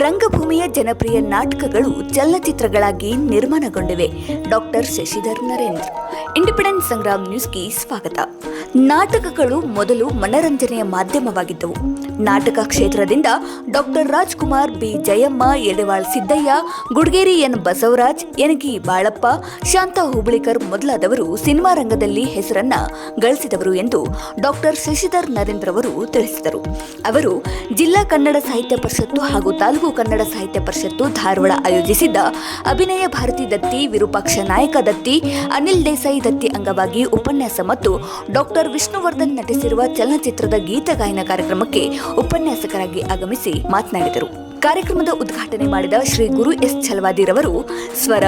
ರಂಗಭೂಮಿಯ ಜನಪ್ರಿಯ ನಾಟಕಗಳು ಚಲನಚಿತ್ರಗಳಾಗಿ ನಿರ್ಮಾಣಗೊಂಡಿವೆ. ಡಾಕ್ಟರ್ ಶಶಿಧರ್ ನರೇಂದ್ರ. ಇಂಡಿಪೆಂಡೆಂಟ್ ಸಂಗ್ರಾಮ್ ನ್ಯೂಸ್ಗೆ ಸ್ವಾಗತ. ನಾಟಕಗಳು ಮೊದಲು ಮನರಂಜನೆಯ ಮಾಧ್ಯಮವಾಗಿದ್ದವು. ನಾಟಕ ಕ್ಷೇತ್ರದಿಂದ doctor Rajkumar, B Jayamma, Edewal Siddaiah, Gudgeri N Basavaraj, Enagi Balappa, Shanta Hublikar ಮೊದಲಾದವರು ಸಿನಿಮಾ ರಂಗದಲ್ಲಿ ಹೆಸರನ್ನ ಗಳಿಸಿದವರು ಎಂದು ಡಾಕ್ಟರ್ ಶಶಿಧರ್ ನರೇಂದ್ರ ಅವರು ತಿಳಿಸಿದರು. ಅವರು ಜಿಲ್ಲಾ ಕನ್ನಡ ಸಾಹಿತ್ಯ ಪರಿಷತ್ತು ಹಾಗೂ ತಾಲೂಕು ಕನ್ನಡ ಸಾಹಿತ್ಯ ಪರಿಷತ್ತು ಧಾರವಾಡ ಆಯೋಜಿಸಿದ್ದ ಅಭಿನಯ ಭಾರತಿ ದತ್ತಿ, ವಿರೂಪಾಕ್ಷ ನಾಯಕ ದತ್ತಿ, ಅನಿಲ್ ದೇಸಾಯಿ ದತ್ತಿ ಅಂಗವಾಗಿ ಉಪನ್ಯಾಸ ಮತ್ತು ಡಾಕ್ಟರ್ ವಿಷ್ಣುವರ್ಧನ್ ನಟಿಸಿರುವ ಚಲನಚಿತ್ರದ ಗೀತಗಾಯನ ಕಾರ್ಯಕ್ರಮಕ್ಕೆ ಉಪನ್ಯಾಸಕರಾಗಿ ಆಗಮಿಸಿ ಮಾತನಾಡಿದರು. ಕಾರ್ಯಕ್ರಮದ ಉದ್ಘಾಟನೆ ಮಾಡಿದ ಶ್ರೀ ಗುರು ಎಸ್ ಛಲವಾದಿರವರು ಸ್ವರ,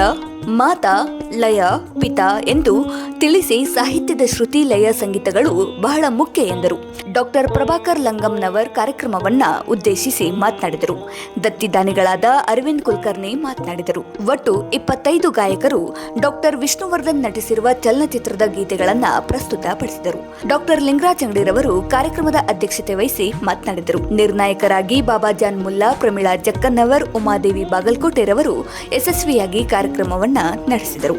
ಮಾತಾ, ಲಯ, ಪಿತಾ ಎಂದು ತಿಳಿಸಿ ಸಾಹಿತ್ಯದ ಶ್ರುತಿ, ಲಯ, ಸಂಗೀತಗಳು ಬಹಳ ಮುಖ್ಯ ಎಂದರು. ಡಾಕ್ಟರ್ ಪ್ರಭಾಕರ್ ಲಂಗಂನವರ್ ಕಾರ್ಯಕ್ರಮವನ್ನ ಉದ್ದೇಶಿಸಿ ಮಾತನಾಡಿದರು. ದತ್ತಿದಾನಿಗಳಾದ ಅರವಿಂದ್ ಕುಲಕರ್ಣಿ ಮಾತನಾಡಿದರು. ಒಟ್ಟು 25 ಗಾಯಕರು ಡಾಕ್ಟರ್ ವಿಷ್ಣುವರ್ಧನ್ ನಟಿಸಿರುವ ಚಲನಚಿತ್ರದ ಗೀತೆಗಳನ್ನ ಪ್ರಸ್ತುತಪಡಿಸಿದರು. ಡಾಕ್ಟರ್ ಲಿಂಗರಾಜ್ ಅಂಗಡಿರವರು ಕಾರ್ಯಕ್ರಮದ ಅಧ್ಯಕ್ಷತೆ ವಹಿಸಿ ಮಾತನಾಡಿದರು. ನಿರ್ಣಾಯಕರಾಗಿ ಬಾಬಾಜಾನ್ ಮುಲ್ಲಾ, ಪ್ರಮೀಳಾ ಜಕ್ಕನ್ನವರ್, ಉಮಾದೇವಿ ಬಾಗಲಕೋಟೆರವರು ಯಶಸ್ವಿಯಾಗಿ ಕಾರ್ಯಕ್ರಮವನ್ನ ನಡೆಸಿದರು.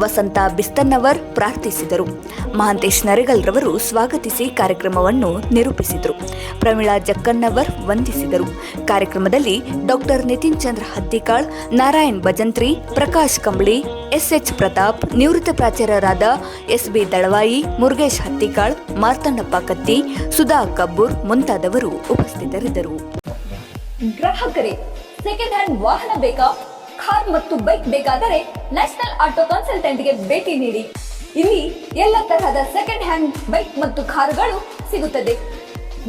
ವಸಂತ ಬಿಸ್ತನ್ನವರ್ ಪ್ರಾರ್ಥಿಸಿದರು. ಮಹಾಂತೇಶ್ ನರೇಗಲ್ ರವರು ಸ್ವಾಗತಿಸಿ ಕಾರ್ಯಕ್ರಮವನ್ನು ನಿರೂಪಿಸಿದರು. ಪ್ರಮೀಳಾ ಜಕ್ಕನ್ನವರ್ ವಂದಿಸಿದರು. ಕಾರ್ಯಕ್ರಮದಲ್ಲಿ ಡಾಕ್ಟರ್ ನಿತಿನ್ ಚಂದ್ರ ಹತ್ತಿಕಾಳ್, ನಾರಾಯಣ್ ಭಜಂತ್ರಿ, ಪ್ರಕಾಶ್ ಕಂಬಳಿ, ಎಸ್ಎಚ್ ಪ್ರತಾಪ್, ನಿವೃತ್ತ ಪ್ರಾಚಾರ್ಯರಾದ ಎಸ್ಬಿ ದಳವಾಯಿ, ಮುರುಗೇಶ್ ಹತ್ತಿಕಾಳ್, ಮಾರ್ತಣ್ಣಪ್ಪ ಕತ್ತಿ, ಸುಧಾ ಕಬ್ಬೂರ್ ಮುಂತಾದವರು ಉಪಸ್ಥಿತರಿದ್ದರು. ಗ್ರಾಹಕರೇ, ಸೆಕೆಂಡ್ ಹ್ಯಾಂಡ್ ವಾಹನ ಬೇಕಾ? ಕಾರ್ ಮತ್ತು ಬೈಕ್ ಬೇಕಾದರೆ ನ್ಯಾಷನಲ್ ಆಟೋ ಕನ್ಸಲ್ಟೆಂಟ್ಗೆ ಭೇಟಿ ನೀಡಿ. ಇಲ್ಲಿ ಎಲ್ಲ ತರಹದ ಸೆಕೆಂಡ್ ಹ್ಯಾಂಡ್ ಬೈಕ್ ಮತ್ತು ಕಾರುಗಳು ಸಿಗುತ್ತದೆ.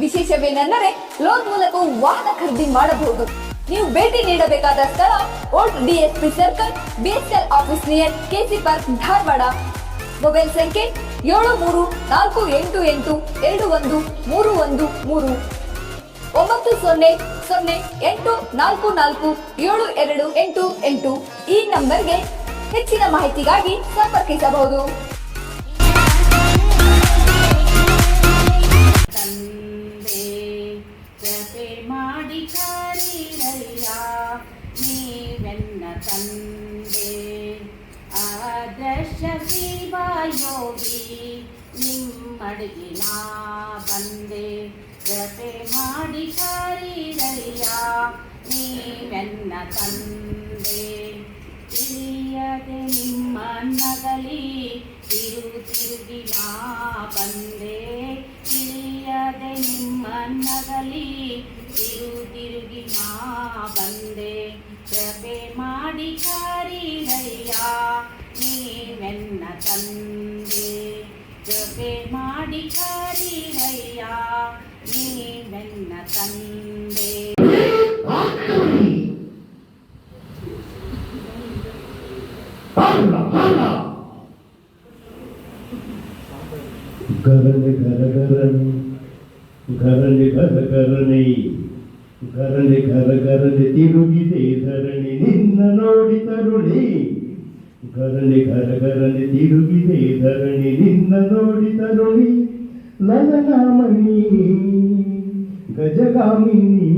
ವಿಶೇಷವೇನೆಂದರೆ ಲೋನ್ ಮೂಲಕ ವಾಹನ ಖರೀದಿ ಮಾಡಬಹುದು. ನೀವು ಭೇಟಿ ನೀಡಬೇಕಾದ ಸ್ಥಳ old DSP circle, BSL office near KC park, Dharwad. Mobile ಸಂಖ್ಯೆ 7348821313 9008447288 ಈ ನಂಬರ್ಗೆ ಹೆಚ್ಚಿನ ಮಾಹಿತಿಗಾಗಿ ಸಂಪರ್ಕಿಸಬಹುದು. ತಂದೆ ಜಪೆ ಮಾಡಿ ಕರೀರಯ್ಯ, ನೀವೆನ್ನ ತಂದೆ ಆದರ್ಶ ಶಿವಯೋಗಿ, ನಿಮ್ಮಡಿಗೆ ನಾ ಬಂದೆ. ಜಪೆ ಮಾಡಿ ಕರೀರಯ್ಯ, ನೀವೆನ್ನ ತಂದೆ. ತಿಳಿಯದೆ ನಿಮ್ಮನ್ನಗಲಿ ತಿರುಗಿ ನಾ ಬಂದೆ. ತಿಳಿಯದೆ ನಿಮ್ಮನ್ನಗಲಿ ತಿರುಗಿ ನಾ ಬಂದೆ. ಕೃಪೆ ಮಾಡಿ ಕರೀರಯ್ಯ, ನೀವೆನ್ನ ತಂದೆ. ಕೃಪೆ ಮಾಡಿ ಕರೀರಯ್ಯ, ನೀವೆನ್ನ ತಂದೆ. ಗರನೆ ಗರ ಗರನೆ ಗರನೆ ಗರ ಗರನೆ ಗರನೆ ಗರ ಗರನೆ ತಿರುಗಿದೆ ಧರಣಿ ನಿನ್ನ ನೋಡಿ ತರುಣಿ. ಗರನೆ ಗರ ಗರನೆ ತಿರುಗಿದೆ ಧರಣಿ ನಿನ್ನ ನೋಡಿ ತರುಣಿ. ಲಲನಾಮಣಿ ಗಜಗಾಮಿನಿ,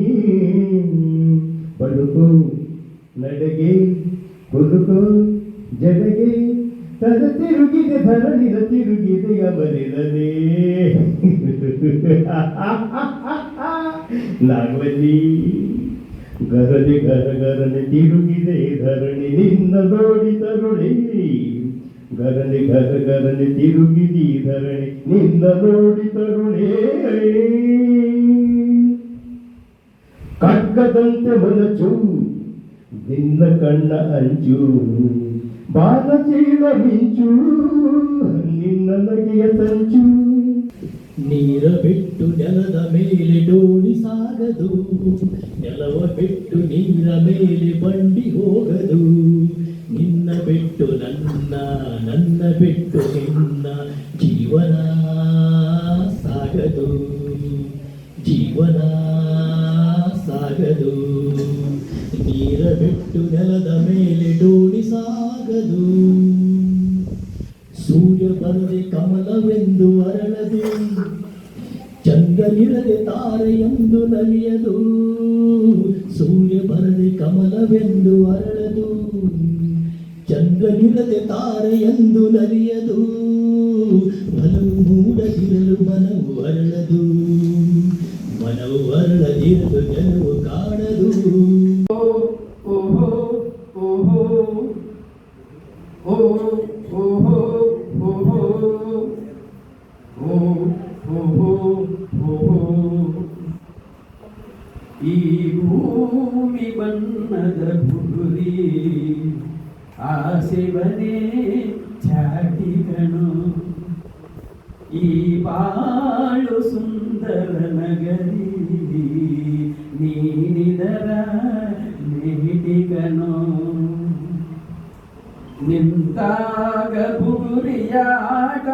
ಬಡುಕು ನಡೆಗೆ ಕುದುಕು ಜಡಗೆ ತದ ತಿರುಗಿದೆ ಧರಣಿದ ತಿರುಗಿದೆ ಅಮರಿಲನೆ. ನಾಗವಲ್ಲಿ ಗರನೆ ಗರ ಗರನೆ ತಿರುಗಿದೆ ಧರಣಿ ನಿನ್ನ ನೋಡಿ ತರುಣಿ. ಗರನೆ ಗರ ಗರನೆ ತಿರುಗಿದಿ ಧರಣಿ ನಿನ್ನ ನೋಡಿ ತರುಣಿ. ಕಗ್ಗದಂತೆ ಮೊಲಚು ನಿನ್ನ ಕಣ್ಣ ಅಂಚು, ಬಾಲ ಚೀಲ ಮಿಂಚು ನಿನ್ನ ನಗೆಯ ಸಂಚು. ನೀರ ಬಿಟ್ಟು ನೆಲದ ಮೇಲೆ ಡೋಣಿ ಸಾಗದು, ನೆಲವ ಬಿಟ್ಟು ನೀರ ಮೇಲೆ ಬಂಡಿ ಹೋಗದು. ನಿನ್ನ ಬಿಟ್ಟು ನನ್ನ, ನನ್ನ ಬಿಟ್ಟು ನಿನ್ನ ಜೀವನ ಸಾಗದು, ಜೀವನ ಸಾಗದು. ನೀರ ಬಿಟ್ಟು ನೆಲದ ಮೇಲೆ ಡೋಣಿ ಸಾಗದು. ಸೂರ್ಯ ಬರದೆ ಕಮಲವೆಂದು ಅರಳದು, ಚಂದ್ರನಿರದೆ ತಾರೆಯೆಂದು ನಲಿಯದು. ಸೂರ್ಯ ಬರ ಕಮಲವೆಂದು ಅರಳದು, ಚಂದ್ರನಿರದೆ ತಾರೆಯೆಂದು ನಲಿಯದು, ಮನವು ಮೂಡದಿರಲು ಮನವು ಅರಳದು, ಮನವು ಅರಳದಿರಲು ಜನವು ಕಾಣದು. ಓಹೋ ಓಹೋ ಓಹೋ ಓಹೋ ಓಹೋ ಓಹೋ ಓಹೋ ಈ ಭೂಮಿ ಬಣ್ಣದ ಬುಗುರಿ ಆಸೆವನೇ ಚಾಟಿಗಣು, ಈ ಬಾಳು ಸುಂದರ ನಗರಿ ನೀನಿದರ ಮೇಟಿಗನು. ನಿಂತಾಗ ಬುಗುರಿಯಾಟ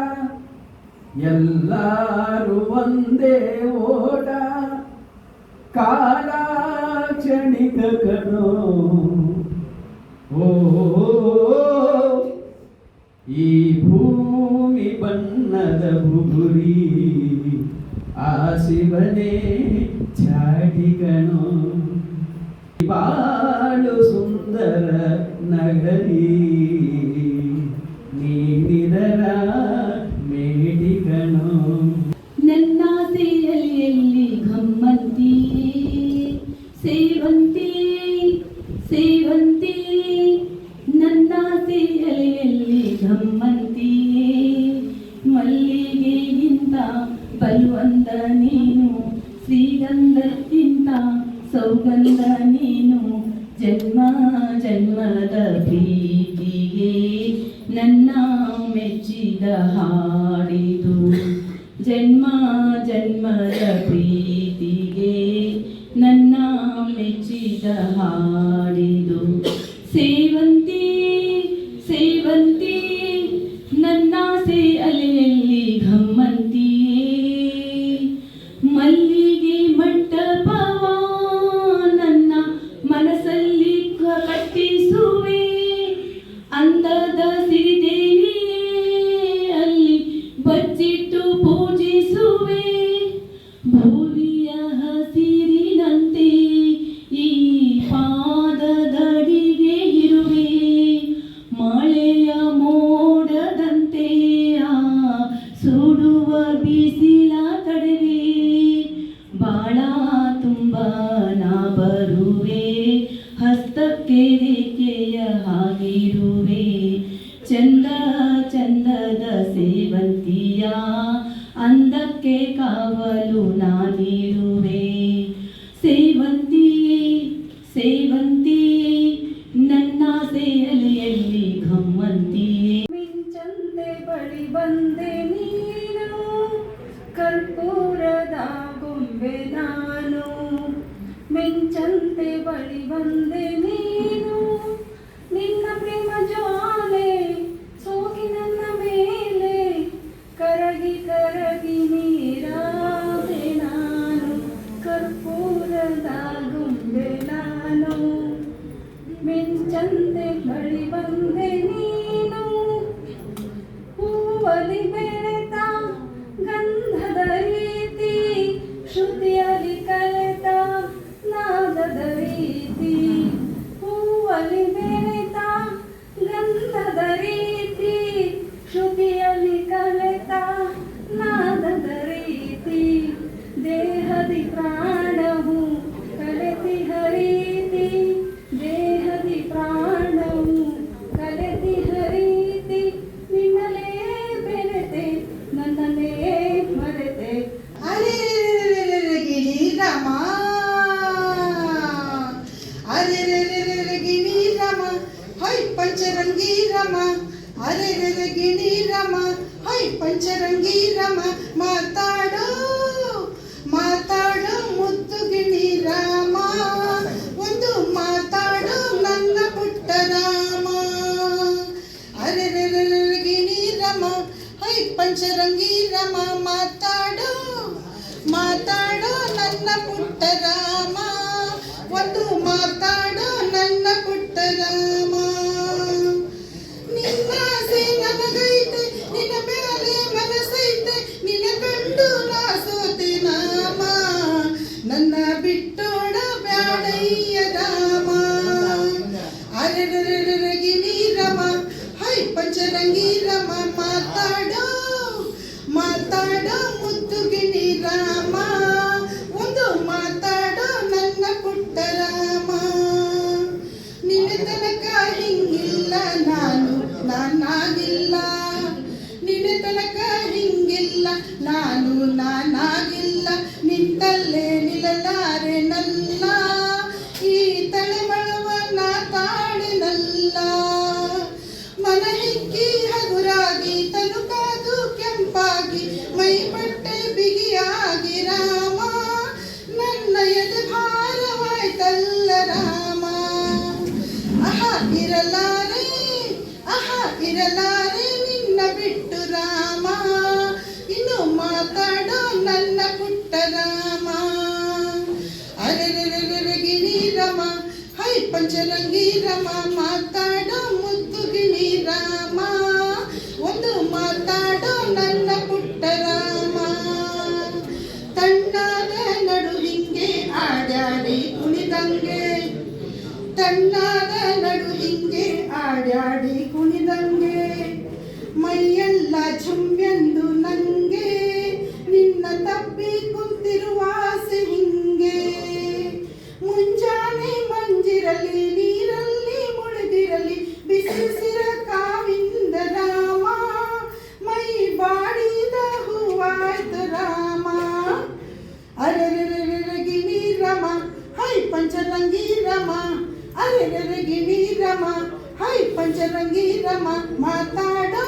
ಎಲ್ಲರೂ ಒಂದೇ ಓಟ, ಕಾಲ ಕ್ಷಣಿಕ ಕಣೋ. ಓ ಈ ಭೂಮಿ ಬಣ್ಣದ ಬುಗುರಿ ಆ ಶಿವನೇ ಚಾಟಿಗಣೋ, ಬಾಳು ಸುಂದರ ನಗರಿ ನೀನಿದರ ಮೇಟಿಗಣೋ. ನನ್ನಾಸೆಯಲ್ಲಿ ಗಮ್ಮಂತಿ ಸೇವಂತಿ ಸೇವಂತಿ, ನನ್ನಾಸೆಯಲ್ಲಿ ಗಮ್ಮಂತಿ, ಮಲ್ಲಿಗೆಗಿಂತ ಬಲವಂತ ನೀನು, ಶ್ರೀಗಂಧಕ್ಕಿಂತ ಸೌಗಂಧ ನೀನು, ಜನ್ಮ ಜನ್ಮದ ಪ್ರೀತಿಗೆ ನನ್ನ ಮೆಚ್ಚಿದ ಹಾಡಿದು, ಜನ್ಮ ಜನ್ಮದ ಪ್ರೀತಿಗೆ ನನ್ನ ಮೆಚ್ಚಿದ ಹಾಡಿದು. ಸೇವಂತಿ ಸೇವಂತಿ ನನ್ನಾಸೆ ಅಲೆಯಲ್ಲಿ ಘಮ್ಮಂತಿಯೇ, ಮಲ್ಲಿಗೆ ಮಂಟಪವ ನನ್ನ ಮನಸ್ಸಲ್ಲಿ ಕಟ್ಟಿಸುವೆ, ಅಂದದ ಸಿರಿದೇವಿಯೇ ಅಲ್ಲಿ ಬಚ್ಚಿಟ್ಟು ಪೂಜಿಸುವೆ, ಭೂಮಿಯ ಹಸಿರಿನಂತೆ ಈ ಪಾದದಡಿಗೆ ಇರುವೆ, ಮಳೆಯ ಮೋಡದಂತೆ ಆ ಸುಡುವ ಬಿಸಿಲ ತಡೆವೆ, ಬಾಳ ತುಂಬ ನಾ ಬರುವೆ, ಹಸ್ತಕ್ಕೆ ರೇಖೆಯ ಹಾಗಿರುವೆ, ಚಂದ ಚಂದದ ಸೇವಂತಿಯ ಅಂದಕ್ಕೆ ಕಾವಲು ನಾನಿರುವೆ. ಸೇವಂತಿಯೇ ಸೇವಂತಿಯೇ ನನ್ನಾಸೆ ಅಲೆಯಲ್ಲಿ ಘಮ್ಮಂತಿಯೇ. ಮಿಂಚಂತೆ ಬಳಿ ಬಂದೆ ನೀನು, ಕರ್ಪೂರದ ಗೊಂಬೆ ನಾನು, ಮಿಂಚಂತೆ ಬಳಿ ಬಂದೆ ನೀನು, ನಿನ್ನ ಪ್ರೇಮ ಜ್ವಾಲೆ ಸೋಗಿ ನನ್ನ ಮೇಲೆ, ಕರಗಿ ಕರಗಿ ನೀರಾದೆ ನಾನು, ಕರ್ಪೂರದ ಗೊಂಬೆ ನಾನು, ಮಿಂಚಂತೆ ಬಳಿ ಬಂದೆ ನೀನು, ಹೂವಲಿ ಬೆಳೆತ ಗಂಧದ ರೀತಿ, ಶ್ರುತಿಯಲ್ಲಿ ಕಲೆತ ನಾದದ ರೀತಿ, ಹೂವಲಿ ಬೆಳೆತ ಗಂಧದ ರೀತಿ, ಶ್ರುತಿಯಲ್ಲಿ ಕಲೆತ ನಾದದ ರೀತಿ, ದೇಹದಿ ಪ್ರಾಣವು ಕಲೆತಿ ಹರೀತಿ, ದೇಹದಿ ಪ್ರಾಣವು ಕಲೆತಿ ಹರೀತಿ, ನಿನ್ನಲೇ ಬೆರೆತೆ ನನ್ನಲೇ ಮರೆತೆ. ಅರೆ ಗಿಣಿರಾಮ, ಅರೆ ಗಿಣಿರಾಮ, ಹೈ ಪಂಚರಂಗಿ ರಾಮ, ಅರೆ ಗಿಣಿರಾಮ, ಹೈ ಪಂಚರಂಗಿ ರಾಮ, ಮಾತಾಡೋ ಮಾತಾಡೋ ಮುದ್ದು ಗಿಣಿರಾಮ, ಒಂದು ಮಾತಾಡೋ ನನ್ನ ಪುಟ್ಟ ರಾಮ, ಅರೆ ಗಿಣಿರಾಮ, ಹೈ ಪಂಚರಂಗಿ ರಾಮ, ಮಾತಾಡೋ ಮಾತಾಡೋ ನನ್ನ ಪುಟ್ಟ ರಾಮ, ಒಂದು ಮಾತಾಡೋ ನನ್ನ ಪುಟ್ಟ ರಾಮ. ನಿನ್ನ ಆಸೆ ನನಗೈತೆ, ನಿನ್ನ ಮೇಲೆ ಮನಸ್ಸೈತೆ, ನಿನ್ನ ಕಂಡು ನಾ ಸೋತೆ ನಾಮ, ನನ್ನ ಬಿಟ್ಟೋಡ ಬ್ಯಾಡಯ್ಯ ರಾಮ. ಪಂಚರಂಗಿ ರಮ ಮಾತಾಡೋ ಮಾತಾಡೋ ಮುದ್ದು ಗಿಣಿ ರಾಮ ಒಂದು ಮಾತಾಡೋ ನನ್ನ ಪುಟ್ಟ ರಾಮ ನಿನ್ನ ತನಕ ಹಿಂಗಿಲ್ಲ ನಾನಾಗಿಲ್ಲ ನಿನ್ನ ತನಕ ಹಿಂಗಿಲ್ಲ ನಾನಾಗಿಲ್ಲ ನಿಂತಲ್ಲೇ ನಿಲ್ಲಲಾರೆ ನಲ್ಲ ಈ ತಲೆಮಳವನ್ನ ತಾಳಿನಲ್ಲ ಮನ ಹಿಕ್ಕಿ ಹಗುರಾಗಿ ತನುಕಾದು ಕೆಂಪಾಗಿ ಮೈ ಬಟ್ಟೆ ಬಿಗಿಯಾಗಿ ರಾಮ ನನ್ನ ಎದೆ ಭಾರವಾಯ್ತಲ್ಲ ರಾಮ ಅಹ ಇರಲಾರೆ ನಿನ್ನ ಬಿಟ್ಟು ರಾಮ ಇನ್ನು ಮಾತಾಡೋ ನನ್ನ ಪುಟ್ಟ ರಾಮ ಅರೆರೆರೆರೆ ಗಿಣಿ ರಮ ಹೈ ಪಂಚರಂಗಿ ರಮ ಮಾತಾಡೋ ಮುದ್ದು ಗಿಣಿ ರಾಮ ಒಂದು ಮಾತಾಡೋ ನನ್ನ ಪುಟ್ಟ ರಾಮ ತಣ್ಣಾದ ನಡು ಹಿಂಗೆ ಆಡ್ಯಾಡಿ ಕುಣಿದಂಗೆ ತಣ್ಣಾದ ನಡು ಹಿಂಗೆ ಆಡ್ಯಾಡಿ ಕುಣಿದಂಗೆ ಮೈಯೆಲ್ಲ ಝುಮ್ಮೆಂದು ನಂಗೆ ನಿನ್ನ ತಪ್ಪಿ ಕುಂತಿರುವ ಆಸೆ ಹಿಂಗೆ ಮುಂಜಾನೆ ಮಂಜಿರಲಿ ನೀರಲ್ಲಿ ಮುಳುಗಿರಲಿ ಬಿಸಿಸಿರ ಕಾವಿಂದ ರಾಮ ಮೈ ಬಾಡಿದ ಹೂವಾಯ್ತು ರಾಮ ಅರೆರೆರೆ ಗಿಣಿ ರಮ ಹೈ ಪಂಚರಂಗಿ ರಮ ಅರೆರೆರೆ ಗಿಣಿ ರಮ ಹೈ ಪಂಚರಂಗಿ ರಮ ಮಾತಾಡೋ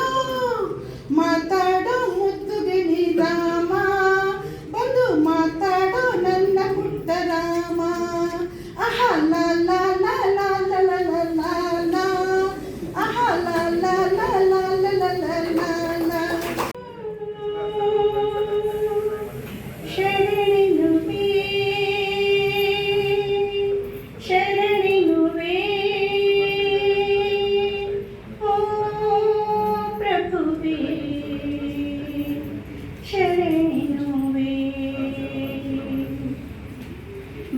ಮುದ್ದು ಗಿಣಿ ರಾಮ ಬಂದು ಮಾತಾಡೋ ನನ್ನ ಪುಟ್ಟ ರಾಮ ಅಹ ಲಾ ಲಾ ಲಾ ಲಾ ಲಾ ಲಾ ಲಾ ಲಾ ಲಾ ಅಹ ಲಾ ಲಾ ಲಾ ಲಾ ಲಾ ಲಾ ಲಾ ಲಾ ಲಾ ಶರಣಿನುವೆ ಓ ಪ್ರಭುವೇ ಶರಣಿನುವೆ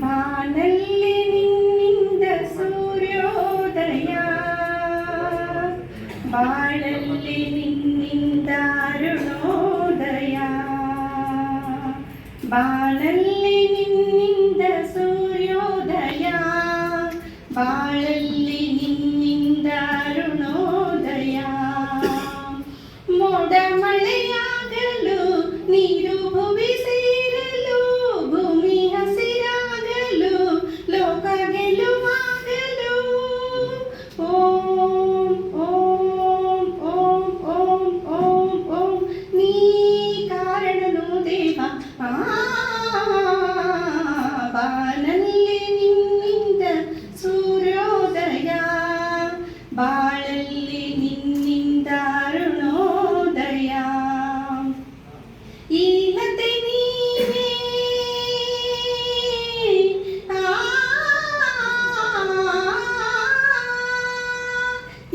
ಬಾನಲ್ಲಿ ನಿನ್ನಿಂದ ಸೂರ್ಯೋದಯ ಬಾಳಲ್ಲಿ ನಿನ್ನಿಂದ ಅರುಣೋದಯ ಬಾಳಲ್ಲಿ ನಿನ್ನಿಂದ ಸೂರ್ಯೋದಯ ಬಾಳಲ್ಲಿ ನಿನ್ನಿಂದ ಅರುಣೋದಯ ಮೋಡ ಮಳೆಯಾಗಲು ನೀರು ಭುವಿ ಸೇರಲು ಭೂಮಿ ಹಸಿರಾಗಲು ಲೋಕ ಗೆಲುವಾಗಲು ಓಂ ಓಂ ಓಂ ಓಂ ಓಂ ಓಂ ನೀ ಕಾರಣನು ದೇವ ಬಾನಲ್ಲಿ ನಿನ್ನಿಂದ ಸೂರ್ಯೋದಯ ಬಾಳಲ್ಲಿ ನಿನ್ನಿಂದ ಅರುಣೋದಯ ಈನತೆ ನೀನೇ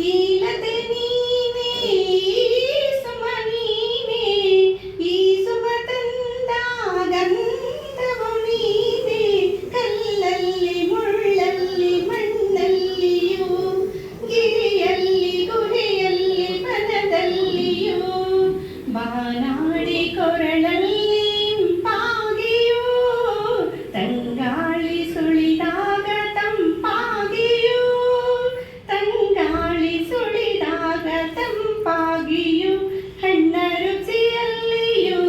ಈನತೆ ನೀನೇ ಸುಮ ನೀನೇ ಈ ಸುಮ ತಂದ ಗಂಧವು ನೀನೇ ಕಲ್ಲಲ್ಲಿ ಮುಳ್ಳಲ್ಲಿ ಮಣ್ಣಲ್ಲಿಯೂ ಗಿರಿಯಲ್ಲಿ ಗುರಿಯಲ್ಲಿ ಮನದಲ್ಲಿಯೂ ಬಾನಾಡಿ ಕೊರಳಲ್ಲಿ ಇಂಪಾಗಿಯೂ ತಂಗಾಳಿ ಸುಳಿದಾಗ ತಂಪಾಗಿಯೂ ತಂಗಾಳಿ ಸುಳಿದಾಗ ತಂಪಾಗಿಯೂ ಹಣ್ಣ ರುಚಿಯಲ್ಲಿಯೂ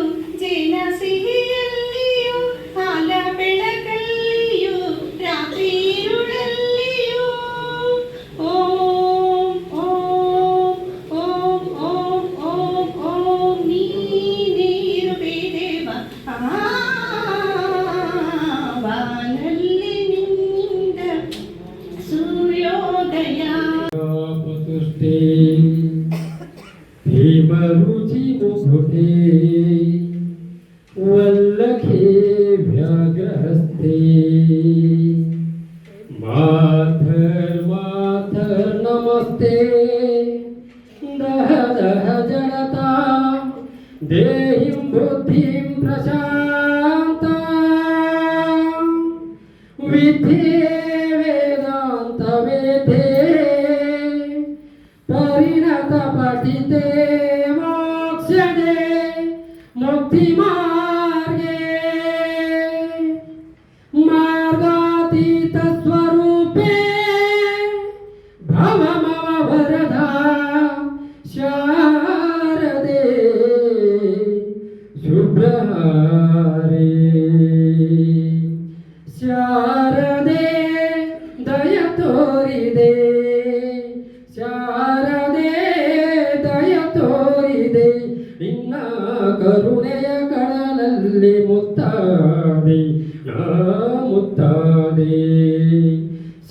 ಜೇನ ಸಿಹಿಯಲ್ಲಿಯೂ ಹಾಲ ಬೆಳಕಲ್ಲಿಯೂ ರಾತ್ರಿ ഇരുಳಲ್ಲಿಯೂ ಓಂ ಓಂ ಓಂ ಓಂ ಓಂ ಓಂ ನೀನೇ ಇರುವೆ ದೇವ ಬಾನಲ್ಲಿ ನಿನ್ನಿಂದ ಸೂರ್ಯೋದಯ ಪತುಷ್ಟೇ ಭೀಮರುಚಿ ಮುಕುಟೇ ವಲ್ಲಖೇ ವ್ಯಾಘ್ರಹಸ್ತೆ ಮಾಥರ್ ಮಾಥರ್ ನಮಸ್ತೆ ದಹ ದಹ ಜಡತಾ ದೇಹಿಂ ಬುದ್ಧಿಂ ಪ್ರಶಾಂತ ವಿಧಿ ವೇದಾಂತ ವೇದೇ ಪರಿಣತ पतिते मोक्षदे मुक्तिमार्गे मार्गातीतस्वरूपे भव मम वरदा शारदे शुभ्रहारे शारदे दय तोरिदे ಶಾರದೆ ದಯ ತೋರಿದೆ ನಿನ್ನ ಕರುಣೆಯ ಕಡಲಲ್ಲಿ ಮುತ್ತಾದೆ ಮುತ್ತಾದೆ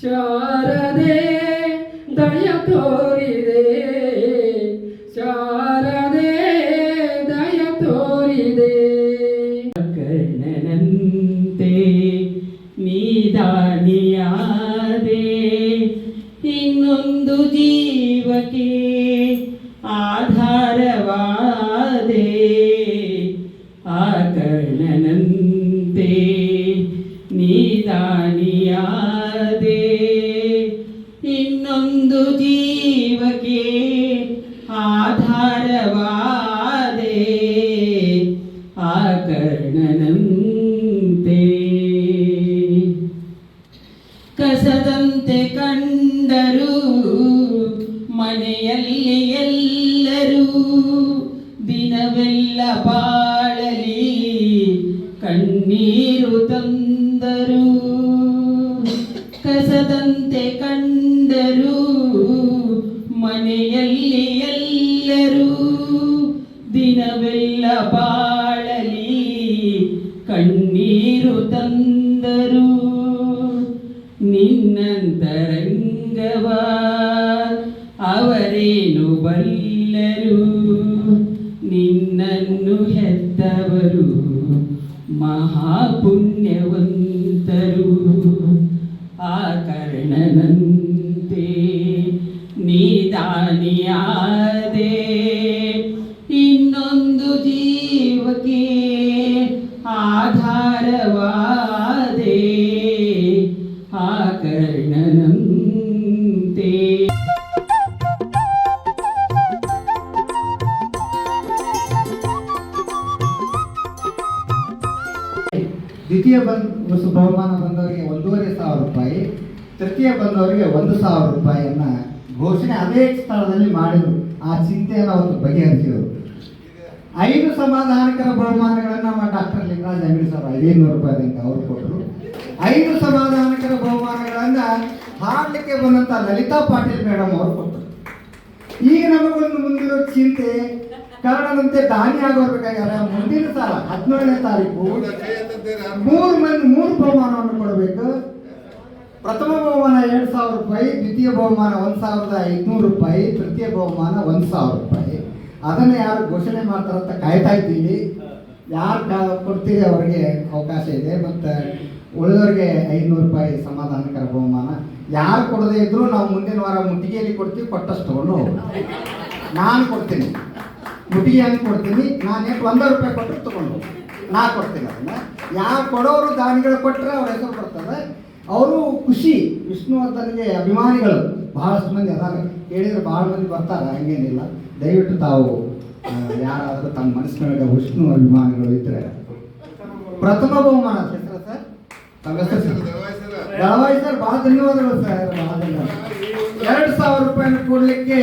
ಶಾರದೆ ದಯ ತೋರಿದೆ ಶಾರದೆ ದಯ ತೋರಿದೆ ಕರ್ಣನಂತೆ ನೀದಾನಿಯಾದೆ ಇನ್ನೊಂದು ಜೀವಕ್ಕೆ ಆಧಾರವಾದೆ ಆ ಕರ್ಣನಂತೆ ನೀದಾನಿಯಾದೆ ಇನ್ನೊಂದು ಜೀವಕ್ಕೆ ಆಧಾರವಾದೆ ಆ ಕರ್ಣನಂತೆ ಕಸದಂತೆ ಕಂಡರು ಮನೆಯಲ್ಲಿ ಎಲ್ಲರೂ ದಿನವೆಲ್ಲ ಬಾಳಲಿ ಕಣ್ಣೀರು ತಂದರು ಕಸದಂತೆ ಕಂಡರು ಮನೆಯಲ್ಲಿ ಎಲ್ಲರೂ ದಿನವೆಲ್ಲ ಬಾಳಲಿ ಕಣ್ಣೀರು ತಂದರು ನಿನ್ನಂತರಂಗವ ಅವರೇನು ಬಲ್ಲರು ನಿನ್ನನ್ನು ಹೆತ್ತವರು ಮಹಾಪುಣ್ಯವಂತರು ಆ ಕರ್ಣನಂತೆ ನೀದಾನಿಯಾದೆ ಇನ್ನೊಂದು ಜೀವಕ್ಕೆ ಆಧಾರವಾದೆ ಆ ಕರ್ಣನಂತೆ ದ್ವಿತೀಯ ಬಹುಮಾನ ಬಂದವರಿಗೆ 1,500 ರೂಪಾಯಿ, ತೃತೀಯ ಬಂದವರಿಗೆ 1,000 ರೂಪಾಯಿಯನ್ನ ಘೋಷಣೆ ಅದೇ ಸ್ಥಳದಲ್ಲಿ ಮಾಡಿದರು. ಆ ಚಿಂತೆಯನ್ನು ಅವತ್ತು ಬಗೆಹರಿಸಿದರು. 5 ಸಮಾಧಾನಕರ ಬಹುಮಾನಗಳನ್ನು ನಮ್ಮ ಡಾಕ್ಟರ್ ಲಿಂಗರಾಜ್ ಅಂಗಡಿ ಸರ್ 500 ರೂಪಾಯಿದಂತೆ ಅವರು ಕೊಟ್ಟರು. 5 ಸಮಾಧಾನಕರ ಬಹುಮಾನಗಳನ್ನ ಹಾಡಲಿಕ್ಕೆ ಬಂದಂತ ಲಲಿತಾ ಪಾಟೀಲ್ ಮೇಡಮ್ ಅವರು ಕೊಟ್ಟರು. ಈಗ ನಮಗೊಂದು ಮುಂದಿರೋ ಚಿಂತೆ, ಕಾರಣದಂತೆ ದಾನಿ ಆಗೋರ್ಬೇಕಾಗ್ಯಾರ. ಮುಂದಿನ ಸಾಲ 17ನೇ ತಾರೀಕು 3 ಬಹುಮಾನವನ್ನು ಕೊಡಬೇಕು. ಪ್ರಥಮ ಬಹುಮಾನ 2,000 ರೂಪಾಯಿ, ದ್ವಿತೀಯ ಬಹುಮಾನ 1,500 ರೂಪಾಯಿ, ತೃತೀಯ ಬಹುಮಾನ 1,000 ರೂಪಾಯಿ. ಅದನ್ನು ಯಾರು ಘೋಷಣೆ ಮಾಡ್ತಾರಂತ ಕಾಯ್ತಾ ಇದ್ದೀವಿ. ಯಾರು ಕೊಡ್ತೀರಿ ಅವರಿಗೆ ಅವಕಾಶ ಇದೆ. ಮತ್ತು ಉಳಿದವರಿಗೆ 500 ರೂಪಾಯಿ ಸಮಾಧಾನಕರ ಬಹುಮಾನ. ಯಾರು ಕೊಡದೇ ಇದ್ರು ನಾವು ಮುಂದಿನ ವಾರ ಮುಟ್ಟಿಗೆಯಲ್ಲಿ ಕೊಡ್ತೀವಿ, ಕೊಟ್ಟಷ್ಟು ತಗೊಂಡು ಹೋಗೋಣ. ನಾನು ಕೊಡ್ತೀನಿ, ಮುಟ್ಟಿಗೆ ಹಂಗೆ ಕೊಡ್ತೀನಿ. ನಾನು 100 ರೂಪಾಯಿ ಕೊಟ್ಟರೆ ತಗೊಂಡು ಹೋಗಿ ನಾ ಕೊಡ್ತೀನಿ. ಅದನ್ನು ಯಾರು ಕೊಡೋರು ದಾನಿಗಳು ಕೊಟ್ಟರೆ ಅವ್ರ ಹೆಸರು ಬರ್ತದೆ. ಅವರು ಖುಷಿ. ವಿಷ್ಣುವರ್ಧನ್ಗೆ ಅಭಿಮಾನಿಗಳು ಬಹಳಷ್ಟು ಮಂದಿ ಅದಾರೆ. ಹೇಳಿದ್ರೆ ಭಾಳ ಮಂದಿ ಬರ್ತಾರೆ, ಹಂಗೇನಿಲ್ಲ. ದಯವಿಟ್ಟು ತಾವು ಯಾರಾದರೂ ತಮ್ಮ ಮನಸ್ಸಿನೊಳಗೆ ವಿಷ್ಣು ಅಭಿಮಾನಿಗಳು ಇದ್ದರೆ ಪ್ರಥಮ ಬಹುಮಾನ ಹೆಸರು ಸರ್, ತಮ್ಮ ಹೆಸರು ದಳವಾಯಿ ಸರ್. ಭಾಳ ಧನ್ಯವಾದಗಳು ಸರ್. ಭಾಳ ಧನ್ಯವಾದ. 2,000 ರೂಪಾಯಿನ ಕೊಡಲಿಕ್ಕೆ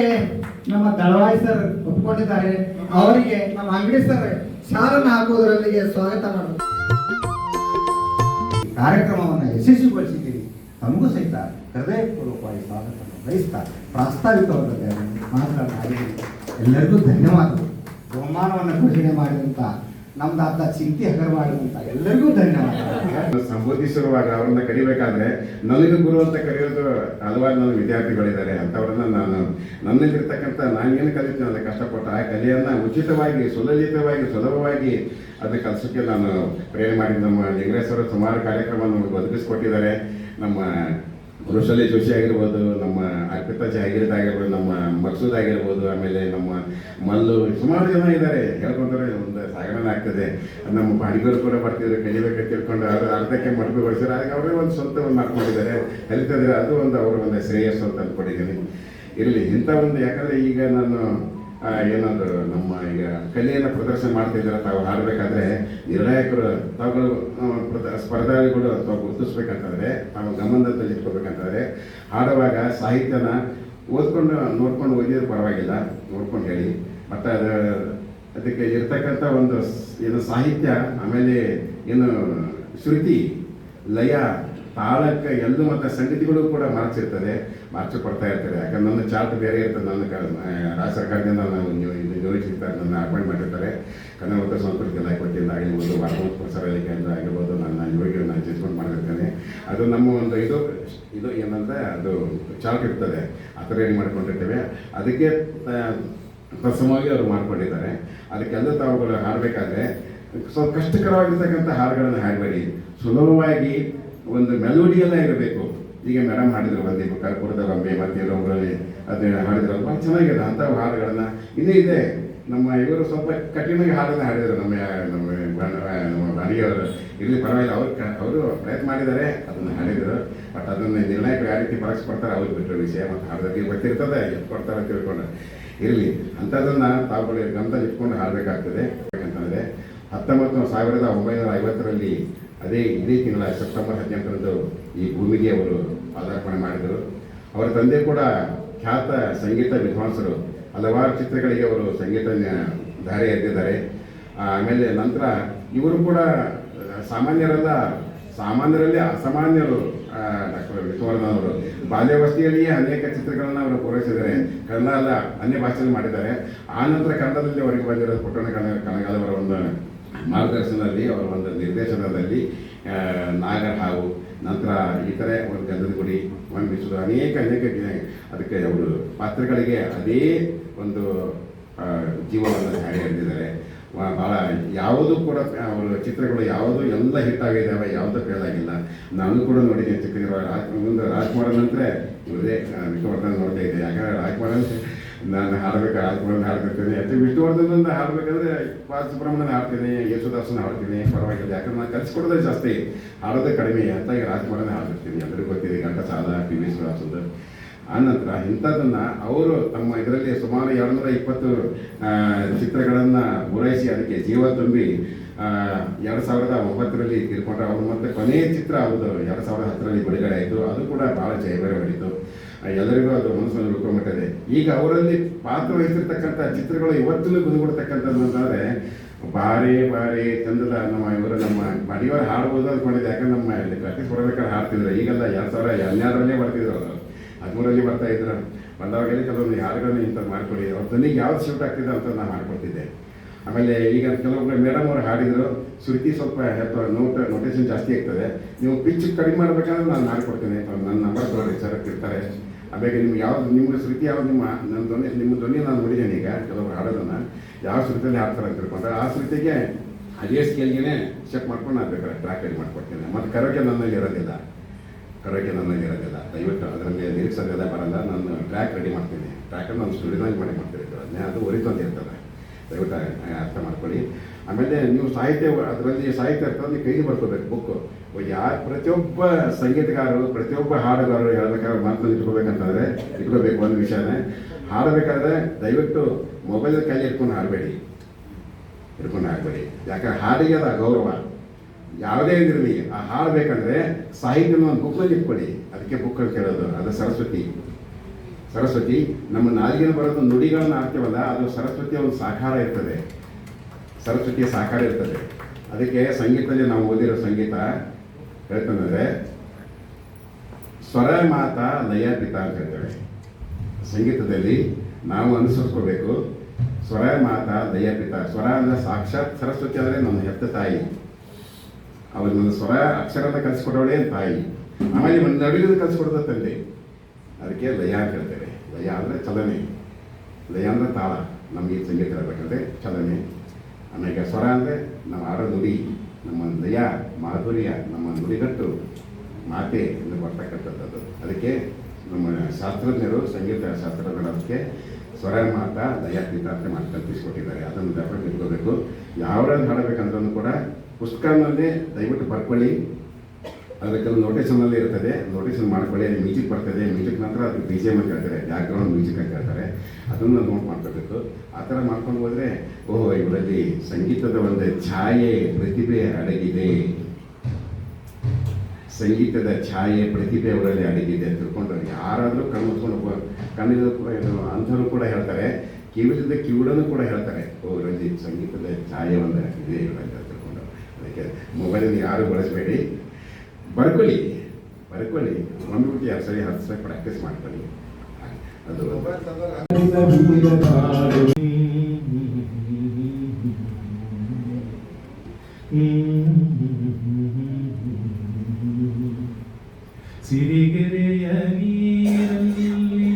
ನಮ್ಮ ದಳವಾಯಿ ಸರ್ ಒಪ್ಪಿಕೊಂಡಿದ್ದಾರೆ. ಅವರಿಗೆ ನಮ್ಮ ಅಂಗಡಿ ಸರ್ ಸಾರನ್ನು ಹಾಕುವುದರೊಂದಿಗೆ ಸ್ವಾಗತ ಮಾಡಬೇಕು. ಕಾರ್ಯಕ್ರಮವನ್ನು ಯಶಸ್ವಿಗೊಳಿಸಿದ್ದೀರಿ. ತಮಗೂ ಸಹಿತ ಹೃದಯಪೂರ್ವಕವಾಗಿ ಸ್ವಾಗತವನ್ನು ಬಯಸ್ತಾ ಪ್ರಾಸ್ತಾವಿಕವಾದ ಮಾತನಾಡಿದ್ದೀರಿ. ಎಲ್ಲರಿಗೂ ಧನ್ಯವಾದಗಳು. ಬಹುಮಾನವನ್ನು ಘೋಷಣೆ ಮಾಡಿದಂಥ ನಮ್ದಾದ ಚಿಂತೆ ಹಗರ ಮಾಡಿದಂಥ ಎಲ್ಲರಿಗೂ ಧನ್ಯವಾದ. ಸಂಬೋಧಿಸಿರುವಾಗ ಅವ್ರನ್ನ ಕರಿಬೇಕಾದ್ರೆ ನನಗೂ ಗುರು ಅಂತ ಕರೆಯೋದು ಹಲವಾರು ನನ್ನ ವಿದ್ಯಾರ್ಥಿಗಳಿದ್ದಾರೆ. ಅಂಥವ್ರನ್ನ ನಾನು ನನ್ನಲ್ಲಿರ್ತಕ್ಕಂಥ ನಾನೇನು ಕಲಿತೀನಿ ಅದಕ್ಕೆ ಕಷ್ಟಪಟ್ಟು ಆ ಕಲೆಯನ್ನು ಉಚಿತವಾಗಿ ಸುಲಭವಾಗಿ ಅದನ್ನು ಕಲಿಸೋಕ್ಕೆ ನಾನು ಪ್ರೇರಣೆ ಮಾಡಿ ನಮ್ಮ ಲಿಂಗರಾಜೇಶ್ವರ ಸುಮಾರು ಕಾರ್ಯಕ್ರಮ ನಮಗೆ ಒದಗಿಸ್ಕೊಟ್ಟಿದ್ದಾರೆ. ನಮ್ಮ ರೋಷಾಲಿ ಜೋಶಿ ಆಗಿರ್ಬೋದು, ನಮ್ಮ ಅರ್ಪಿತಾ ಜಾಗೀರ್ ಆಗಿರ್ಬೋದು, ನಮ್ಮ ಮಕ್ಸೂದ್ ಆಗಿರ್ಬೋದು, ಆಮೇಲೆ ನಮ್ಮ ಮಲ್ಲು, ಸುಮಾರು ಜನ ಇದ್ದಾರೆ. ಹೇಳ್ಕೊಂಡ್ರೆ ಒಂದು ಸಾಗಣೆ ಆಗ್ತದೆ. ನಮ್ಮ ಬಾಡಿಗರು ಕೂಡ ಬರ್ತಿದ್ರು, ಕಲಿಬೇಕಂತ ತಿಳ್ಕೊಂಡು ಅದು ಅರ್ಧಕ್ಕೆ ಮಡುಗೊಳಿಸಿದ್ರೆ ಅದಕ್ಕೆ ಅವರೇ ಒಂದು ಸ್ವಂತ ಒಂದು ಮಾಡ್ಕೊಂಡಿದ್ದಾರೆ, ಕಲಿತಿದ್ರೆ ಅದು ಒಂದು ಅವರ ಒಂದು ಶ್ರೇಯಸ್ಸು ಅಂತ ಅಂದ್ಕೊಂಡಿದ್ದೀನಿ. ಇರಲಿ ಇಂಥ ಒಂದು, ಯಾಕಂದರೆ ಈಗ ನಾನು ಏನದು ನಮ್ಮ ಈಗ ಕಲೆಯನ್ನು ಪ್ರದರ್ಶನ ಮಾಡ್ತಾ ಇದ್ದಾರೆ. ತಾವು ಹಾಡಬೇಕಾದ್ರೆ ನಿರ್ಣಾಯಕರು ತಾವುಗಳು ಸ್ಪರ್ಧಾಳುಗಳು ತಾವು ಗುರುತಿಸ್ಬೇಕಂತಂದರೆ, ತಾವು ಗಮನದಲ್ಲಿ ಇಟ್ಕೋಬೇಕಂತಂದರೆ, ಹಾಡುವಾಗ ಸಾಹಿತ್ಯನ ನೋಡ್ಕೊಂಡು ಓದಿದ್ರೆ ಪರವಾಗಿಲ್ಲ, ನೋಡ್ಕೊಂಡು ಹೇಳಿ. ಮತ್ತು ಅದಕ್ಕೆ ಇರ್ತಕ್ಕಂಥ ಒಂದು ಏನು ಸಾಹಿತ್ಯ, ಆಮೇಲೆ ಏನು ಶ್ರುತಿ, ಲಯ, ತಾಳಕ್ಕೆ ಎಲ್ಲೂ ಮತ್ತು ಸಂಗತಿಗಳು ಕೂಡ ಮಾರ್ಕ್ಸ್ ಇರ್ತದೆ, ಮಾರ್ಕ್ಸ್ ಕೊಡ್ತಾ ಇರ್ತಾರೆ. ಯಾಕಂದ್ರೆ ನನ್ನ ಚಾರ್ಟ್ ಬೇರೆ ಇರ್ತದೆ. ನನ್ನ ರಾಜ್ಯ ಸರ್ಕಾರದಿಂದ ನಾನು ಯೋಜಿಸಿರ್ತಾರೆ, ನನ್ನ ಅಪಾಯಿಂಟ್ ಮಾಡಿರ್ತಾರೆ. ಕನ್ನಡ ಮತ್ತು ಸಂಸ್ಕೃತಿ ಇಲಾಖೆ ವತಿಯಿಂದ ಆಗಿರ್ಬೋದು, ವಾರ್ಮೋತ್ ಪ್ರಸಾರ ಇಲಾಖೆಯಿಂದ ಆಗಿರ್ಬೋದು, ನನ್ನ ಯೋಗಿಯನ್ನು ನಾನು ಜಜ್ಮೆಂಟ್ ಮಾಡಿರ್ತೇನೆ. ಅದು ನಮ್ಮ ಒಂದು ಇದು ಏನಂದರೆ ಅದು ಚಾರ್ಟ್ ಇರ್ತದೆ, ಆ ಥರ ರೆಡಿ ಮಾಡ್ಕೊಂಡಿರ್ತೇವೆ. ಅದಕ್ಕೆ ತತ್ಸಮವಾಗಿ ಅವರು ಮಾಡ್ಕೊಂಡಿದ್ದಾರೆ. ಅದಕ್ಕೆಲ್ಲ ತಾವುಗಳು ಹಾಡಬೇಕಾದ್ರೆ ಸ್ವಲ್ಪ ಕಷ್ಟಕರವಾಗಿರ್ತಕ್ಕಂಥ ಹಾಡುಗಳನ್ನು ಹಾಡಬೇಡಿ, ಸುಲಭವಾಗಿ ಒಂದು ಮೆಲೋಡಿಯೆಲ್ಲ ಇರಬೇಕು. ಈಗ ಮೇಡಮ್ ಹಾಡಿದ್ರು ಒಂದೇ ಕರ್ಪೂರದ ಗೊಂಬೆ ಮತ್ತು ಇನ್ನೊಬ್ಬರಲ್ಲಿ ಅದು ಹಾಡಿದ್ರು, ಭಾಳ ಚೆನ್ನಾಗಿದೆ. ಅಂಥ ಹಾಡುಗಳನ್ನು ಇನ್ನೂ ಇದೆ. ನಮ್ಮ ಇವರು ಸ್ವಲ್ಪ ಕಠಿಣವಾಗಿ ಹಾಡನ್ನು ಹಾಡಿದರು. ನಮ್ಮ ಬಾಡಿಗೆಯವರು ಇಲ್ಲಿ ಪರವಾಗಿಲ್ಲ, ಅವರು ಪ್ರಯತ್ನ ಮಾಡಿದ್ದಾರೆ, ಅದನ್ನು ಹಾಡಿದರು. ಬಟ್ ಅದನ್ನು ನಿರ್ಣಾಯಕರು ಯಾವ ರೀತಿ ಪರಸ್ಕೊಡ್ತಾರೆ ಅವ್ರಿಗೆ ಬಿಟ್ಟರೆ ವಿಷಯ. ಮತ್ತು ಹಾಡೋದಕ್ಕೆ ಗೊತ್ತಿರ್ತದೆ, ಎಷ್ಟು ಕೊಡ್ತಾರೆ ಅಂತ ತಿಳ್ಕೊಂಡು ಇರಲಿ. ಅಂಥದ್ದನ್ನು ತಾವುಗಳು ಗಮನದಲ್ಲಿ ಇಟ್ಕೊಂಡು ಹಾಡಬೇಕಾಗ್ತದೆ. ಯಾಕಂತಂದರೆ 1950ರಲ್ಲಿ ಇದೇ ತಿಂಗಳ ಸೆಪ್ಟೆಂಬರ್ 18ರಂದು ಈ ಭೂಮಿಗೆ ಅವರು ಪಾದಾರ್ಪಣೆ ಮಾಡಿದರು. ಅವರ ತಂದೆ ಕೂಡ ಖ್ಯಾತ ಸಂಗೀತ ವಿದ್ವಾಂಸರು. ಹಲವಾರು ಚಿತ್ರಗಳಿಗೆ ಅವರು ಸಂಗೀತ ಧಾರೆ ಎದ್ದಿದ್ದಾರೆ. ಆಮೇಲೆ ನಂತರ ಇವರು ಕೂಡ ಸಾಮಾನ್ಯರಲ್ಲಿ ಅಸಾಮಾನ್ಯರು. ಡಾಕ್ಟರ್ ವಿಷ್ಣುವರ್ಧನ್ ಅವರು ಬಾಲ್ಯಾವಸ್ಥೆಯಲ್ಲಿಯೇ ಅನೇಕ ಚಿತ್ರಗಳನ್ನು ಅವರು ಪೂರೈಸಿದ್ದಾರೆ. ಕನ್ನಡ ಅಲ್ಲ, ಅನ್ಯ ಭಾಷೆಯಲ್ಲಿ ಮಾಡಿದ್ದಾರೆ. ಆ ನಂತರ ಕನ್ನಡದಲ್ಲಿ ಅವರಿಗೆ ಬಂದಿರೋ ಪುಟ್ಟಣ ಕನಗಾಲ್ ಅವರ ಒಂದು ಮಾರ್ಗದರ್ಶನದಲ್ಲಿ, ಅವರ ಒಂದು ನಿರ್ದೇಶನದಲ್ಲಿ ನಾಗರ ಹಾವು, ನಂತರ ಇತರೆ ಒಂದು ಗಂಧದ ಗುಡಿ, ವಿಶ್ವದ ಅನೇಕ ಅದಕ್ಕೆ ಅವರು ಪಾತ್ರಗಳಿಗೆ ಅದೇ ಒಂದು ಜೀವನವನ್ನು ಹಾಡಿ ಎಳೆದಿದ್ದಾರೆ. ಭಾಳ ಯಾವುದೂ ಕೂಡ ಅವರ ಚಿತ್ರಗಳು ಯಾವುದು ಎಲ್ಲ ಹಿಟ್ ಆಗಿದ್ದಾವೆ, ಯಾವುದೂ ಫೇಲ್ ಆಗಿಲ್ಲ. ನಾನು ಕೂಡ ನೋಡಿದ್ದೀನಿ ಚಿಕ್ಕದಿರುವಾಗ. ಮುಂದೆ ರಾಜ್ಕುಮಾರ್ ನಂತರ ಇವರೇ ವಿಷ್ಣುವರ್ಧನ್ ನೋಡ್ತಾ ಇದ್ದೆ. ಯಾಕಂದರೆ ರಾಜ್ಕುಮಾರ್ ನಾನು ರಾಜ್ಕುಮಾರ್ ಹಾಡ್ತಿರ್ತೀನಿ. ಯಾಕೆ ವಿಷ್ಣುವರ್ಧನ್ ಹಾಡಬೇಕಾದ್ರೆ ಬಾಲಸುಬ್ರಹ್ಮಣ್ಯನ ಹಾಡ್ತೀನಿ, ಯೇಸುದಾಸನ ಹಾಡ್ತೀನಿ, ಪರವಾಗಿಲ್ಲ. ಯಾಕಂದ್ರೆ ನಾನು ಕಲಿಸ್ಕೊಡೋದೇ ಜಾಸ್ತಿ, ಹಾಡೋದೇ ಕಡಿಮೆ. ಅಂತ ಈಗ ರಾಜ್ಕುಮಾರನೇ ಹಾಡ್ತಿರ್ತೀನಿ. ಎಲ್ಲರಿಗೂ ಗೊತ್ತಿದೆ ಘಂಟಸಾಲ, ಪಿ ವಿ ಶ್ರೀನಿವಾಸಂದು. ಆನಂತರ ಇಂಥದ್ದನ್ನು ಅವರು ತಮ್ಮ ಇದರಲ್ಲಿ ಸುಮಾರು 220 ಚಿತ್ರಗಳನ್ನು ಪೂರೈಸಿ ಅದಕ್ಕೆ ಜೀವ ತುಂಬಿ 2009ರಲ್ಲಿ ತೀರ್ಕೊಂಡ್ರೆ. ಅವರು ಮತ್ತೆ ಕೊನೆಯ ಚಿತ್ರ ಅವ್ರದ್ದು 2010ರಲ್ಲಿ ಬಿಡುಗಡೆ ಆಯಿತು. ಅದು ಕೂಡ ಭಾಳ ಜಯಬೇರೆ ಹೊಡಿತು. ಎಲ್ಲರಿಗೂ ಅದು ಮನಸ್ಸನ್ನು ಉಳ್ಕೊಂಡ್ಬಿಟ್ಟಿದೆ. ಈಗ ಅವರಲ್ಲಿ ಪಾತ್ರ ವಹಿಸಿರ್ತಕ್ಕಂಥ ಚಿತ್ರಗಳು ಇವತ್ತಿನೂ ಗುಣಗೊಡ್ತಕ್ಕಂಥದ್ದು ಅಂತಂದರೆ ಭಾರಿ ಚಂದದ ನಮ್ಮ ಮಡಿಯವರು ಹಾಡ್ಬೋದು ಅಂದ್ಕೊಂಡಿದ್ದೆ. ಯಾಕಂದ್ರೆ ನಮ್ಮ ಇಲ್ಲಿ ಪ್ರಾಕ್ಟೀಸ್ ಕೊಡಬೇಕಾದ್ರೆ ಹಾಡ್ತಿದ್ರು. ಈಗೆಲ್ಲ 2012ರಲ್ಲೇ ಬರ್ತಿದ್ರು, ಅವರು 13ರಲ್ಲಿ ಬರ್ತಾ ಇದ್ರು. ಬಂದವಾಗೆಲ್ಲ ಕೆಲವೊಂದು ಹಾಡುಗಳನ್ನು ಇಂಥದ್ದು ಮಾಡಿಕೊಡಿ, ಅವ್ರ ಧ್ವನಿಗೆ ಯಾವ್ದು ಶೂಟ್ ಆಗ್ತಿದೆ ಅಂತ ನಾನು ಮಾಡ್ಕೊಡ್ತಿದ್ದೆ. ಆಮೇಲೆ ಈಗ ಕೆಲವೊಬ್ಬರು ಮೇಡಮ್ ಅವರು ಹಾಡಿದರು, ಶ್ರುತಿ ಸ್ವಲ್ಪ ನೋಟೇಷನ್ ಜಾಸ್ತಿ ಆಗ್ತದೆ, ನೀವು ಪಿಚ್ ಕಡಿಮೆ ಮಾಡ್ಬೇಕಂದ್ರೆ ನಾನು ಮಾಡಿಕೊಡ್ತೀನಿ, ನನ್ನ ನಂಬರ್ ತೊಗೊಳ್ಳಿ ಸರ್ ಇರ್ತಾರೆ. ಆಮೇಲೆ ನಿಮ್ಗೆ ಶ್ರುತಿ ಯಾವ್ದು ನಿಮ್ಮ ಧ್ವನಿ ನಾನು ನೋಡಿದ್ದೇನೆ. ಈಗ ಕೆಲವರು ಹಾಡೋದನ್ನು ಯಾವ ಶ್ರುತಿಯಲ್ಲಿ ಹಾಡ್ತಾರೆ ಅಂತ ತಿಳ್ಕೊಂಡ್ರೆ ಆ ಶ್ರುತಿಗೆ ಅದೇ ಸ್ಕೇಲ್ಗೆ ಚೆಕ್ ಮಾಡ್ಕೊಂಡು ನಾನು ಬೇಕಾದ್ರೆ ಟ್ರ್ಯಾಕ್ ರೆಡಿ ಮಾಡ್ಕೊಡ್ತೀನಿ. ಮತ್ತು ಕರೋಕೆ ನನ್ನಲ್ಲಿ ಇರೋದಿಲ್ಲ, ದಯವಿಟ್ಟು ಅದರಲ್ಲಿ ಲಿರಿಕ್ಸ್ ಅದೆಲ್ಲ ಬರಲ್ಲ. ನಾನು ಟ್ರ್ಯಾಕ್ ರೆಡಿ ಮಾಡ್ತೀನಿ. ಟ್ರ್ಯಾಕನ್ನು ನಾನು ಸ್ಟುಡಿಯೋದಲ್ಲಿ ಮಾಡ್ತಿರ್ತೀನಿ. ಅದನ್ನೇ ಅದು ಒರಿತಂದು ಇರ್ತದೆ, ದಯವಿಟ್ಟು ಅರ್ಥ ಮಾಡ್ಕೊಳ್ಳಿ. ಆಮೇಲೆ ನೀವು ಅದರಲ್ಲಿ ಸಾಹಿತ್ಯ ಇರ್ತದೆ, ಕೈಗೆ ಬರ್ಕೋಬೇಕು ಬುಕ್ಕು. ಪ್ರತಿಯೊಬ್ಬ ಸಂಗೀತಗಾರರು, ಪ್ರತಿಯೊಬ್ಬ ಹಾಡುಗಾರರು ಹೇಳ್ಬೇಕಾದ್ರೆ ಮಾತನ್ನು ಇಟ್ಕೋಬೇಕು. ಒಂದು ವಿಷಯನೇ, ಹಾಡಬೇಕಾದ್ರೆ ದಯವಿಟ್ಟು ಮೊಬೈಲ್ ಕೈಲಿ ಇಟ್ಕೊಂಡು ಹಾಡಬೇಡಿ. ಯಾಕಂದ್ರೆ ಹಾಡಿಗೆ ಅದು ಗೌರವ. ಯಾವುದೇ ಇದಿರಲಿ, ಆ ಹಾಡಬೇಕಂದ್ರೆ ಸಾಹಿತ್ಯನ ಒಂದು ಬುಕ್ನಲ್ಲಿ ಇಟ್ಕೊಳ್ಳಿ. ಅದಕ್ಕೆ ಬುಕ್ಕಲ್ಲಿ ಕೇಳೋದು. ಅದು ಸರಸ್ವತಿ ನಮ್ಮ ನಾಲಿಗೆನ ಬರೋದು ನುಡಿಗಳನ್ನ ಹಾಕ್ತೀವಲ್ಲ, ಅದು ಸರಸ್ವತಿಯ ಒಂದು ಸರಸ್ವತಿಯ ಸಾಕಾರ ಇರ್ತದೆ. ಅದಕ್ಕೆ ಸಂಗೀತದಲ್ಲಿ ನಾವು ಓದಿರೋ ಸಂಗೀತ ಹೇಳ್ತಂದ್ರೆ ಸ್ವರ ಮಾತ ಲಯ ಪಿತ ಅಂತ ಹೇಳ್ತೇವೆ. ಸಂಗೀತದಲ್ಲಿ ನಾವು ಅನುಸರಿಸ್ಕೋಬೇಕು ಸ್ವರ ಮಾತ ಲಯ ಪಿತ. ಸ್ವರ ಅಂದರೆ ಸಾಕ್ಷಾತ್ ಸರಸ್ವತಿ ಅಂದರೆ ನನ್ನ ಹೆತ್ತ ತಾಯಿ. ಅವ್ರು ನನ್ನ ಸ್ವರ ಅಕ್ಷರದ ಕಲಿಸ್ಕೊಡೋಳೆ ತಾಯಿ. ಆಮೇಲೆ ನಡುವಿನ ಕಲಿಸ್ಕೊಡೋದ ತಂದೆ. ಅದಕ್ಕೆ ಲಯ ಅಂತ ಹೇಳ್ತೇವೆ. ಲಯ ಅಂದರೆ ಚಲನೆ, ಲಯ ಅಂದರೆ ತಾಳ. ನಮಗೆ ಸಂಗೀತ ಹೇಳ್ಬೇಕಂದ್ರೆ ಚಲನೆ. ಆಮೇಲೆ ಸ್ವರ ಅಂದರೆ ನಾವು ಆಡೋ ನುಡಿ, ನಮ್ಮ ಲಯ ಮಾಧುರ್ಯ, ನಮ್ಮ ನುಡಿಗಟ್ಟು ಮಾತೆ ಎಂದು ಬರ್ತಕ್ಕಂಥದ್ದು. ಅದಕ್ಕೆ ನಮ್ಮ ಶಾಸ್ತ್ರಜ್ಞರು, ಸಂಗೀತ ಶಾಸ್ತ್ರಜ್ಞರು ಅದಕ್ಕೆ ಸ್ವರ ಮಾತ ಲಯ ಪಿತ ಅಂತ ಕಲ್ಪಿಸ್ಕೊಟ್ಟಿದ್ದಾರೆ. ಅದನ್ನು ದಯವಿಟ್ಟು ಇಟ್ಕೋಬೇಕು. ಯಾವ್ಯಾವ್ದು ಹಾಡಬೇಕಂದ್ರೂ ಕೂಡ ಪುಸ್ತಕದಲ್ಲಿ ದಯವಿಟ್ಟು ಬರ್ಕೊಳ್ಳಿ. ಅದಕ್ಕೆ ನೋಟೇಷನಲ್ಲಿ ಇರ್ತದೆ, ನೋಟೇಷನ್ ಮಾಡ್ಕೊಳ್ಳಿ. ಅಲ್ಲಿ ಮ್ಯೂಸಿಕ್ ಬರ್ತದೆ, ಮ್ಯೂಸಿಕ್ನ ನಂತರ ಅದು ಬಿ ಜಿ ಎಮ್ ಅಂತ ಹೇಳ್ತಾರೆ, ಬ್ಯಾಕ್ಗ್ರೌಂಡ್ ಮ್ಯೂಸಿಕ್ ಅಂತ ಹೇಳ್ತಾರೆ. ಅದನ್ನು ನೋಟ್ ಮಾಡ್ಕೋಬೇಕು. ಆ ಥರ ಮಾಡ್ಕೊಂಡು ಹೋದರೆ ಓಹೋ ಇವರಲ್ಲಿ ಸಂಗೀತದ ಒಂದು ಛಾಯೆ ಪ್ರತಿಭೆ ಅಡಗಿದೆ, ಸಂಗೀತದ ಛಾಯೆ ಪ್ರತಿಭೆ ಅವರಲ್ಲಿ ಅಡಗಿದೆ ಅಂತ ತಿಳ್ಕೊಂಡು ಯಾರಾದರೂ ಕಣ್ಣಿದ ಅಂಥವ್ರು ಕೂಡ ಹೇಳ್ತಾರೆ, ಕಿವಿಲಿದ್ದ ಕಿವುಡನು ಕೂಡ ಹೇಳ್ತಾರೆ ಓ ಇವರಲ್ಲಿ ಸಂಗೀತದ ಛಾಯೆ ಒಂದು ಇದೆ ಇವರಲ್ಲಿ ಅಂತ ತಿಳ್ಕೊಂಡು. ಅದಕ್ಕೆ ಮೊಬೈಲನ್ನು ಯಾರು ಬಳಸಬೇಡಿ, ಬರ್ಕೊಳ್ಳಿ ಮಮ್ಮಿಬಿಟ್ಟು ಯಾರು ಸರಿ 10 ಸಲ ಪ್ರಾಕ್ಟೀಸ್ ಮಾಡ್ಕೊಳ್ಳಿ. ಅದು ಸಿರಿಗೆರೆಯ ನೀರಲ್ಲಿ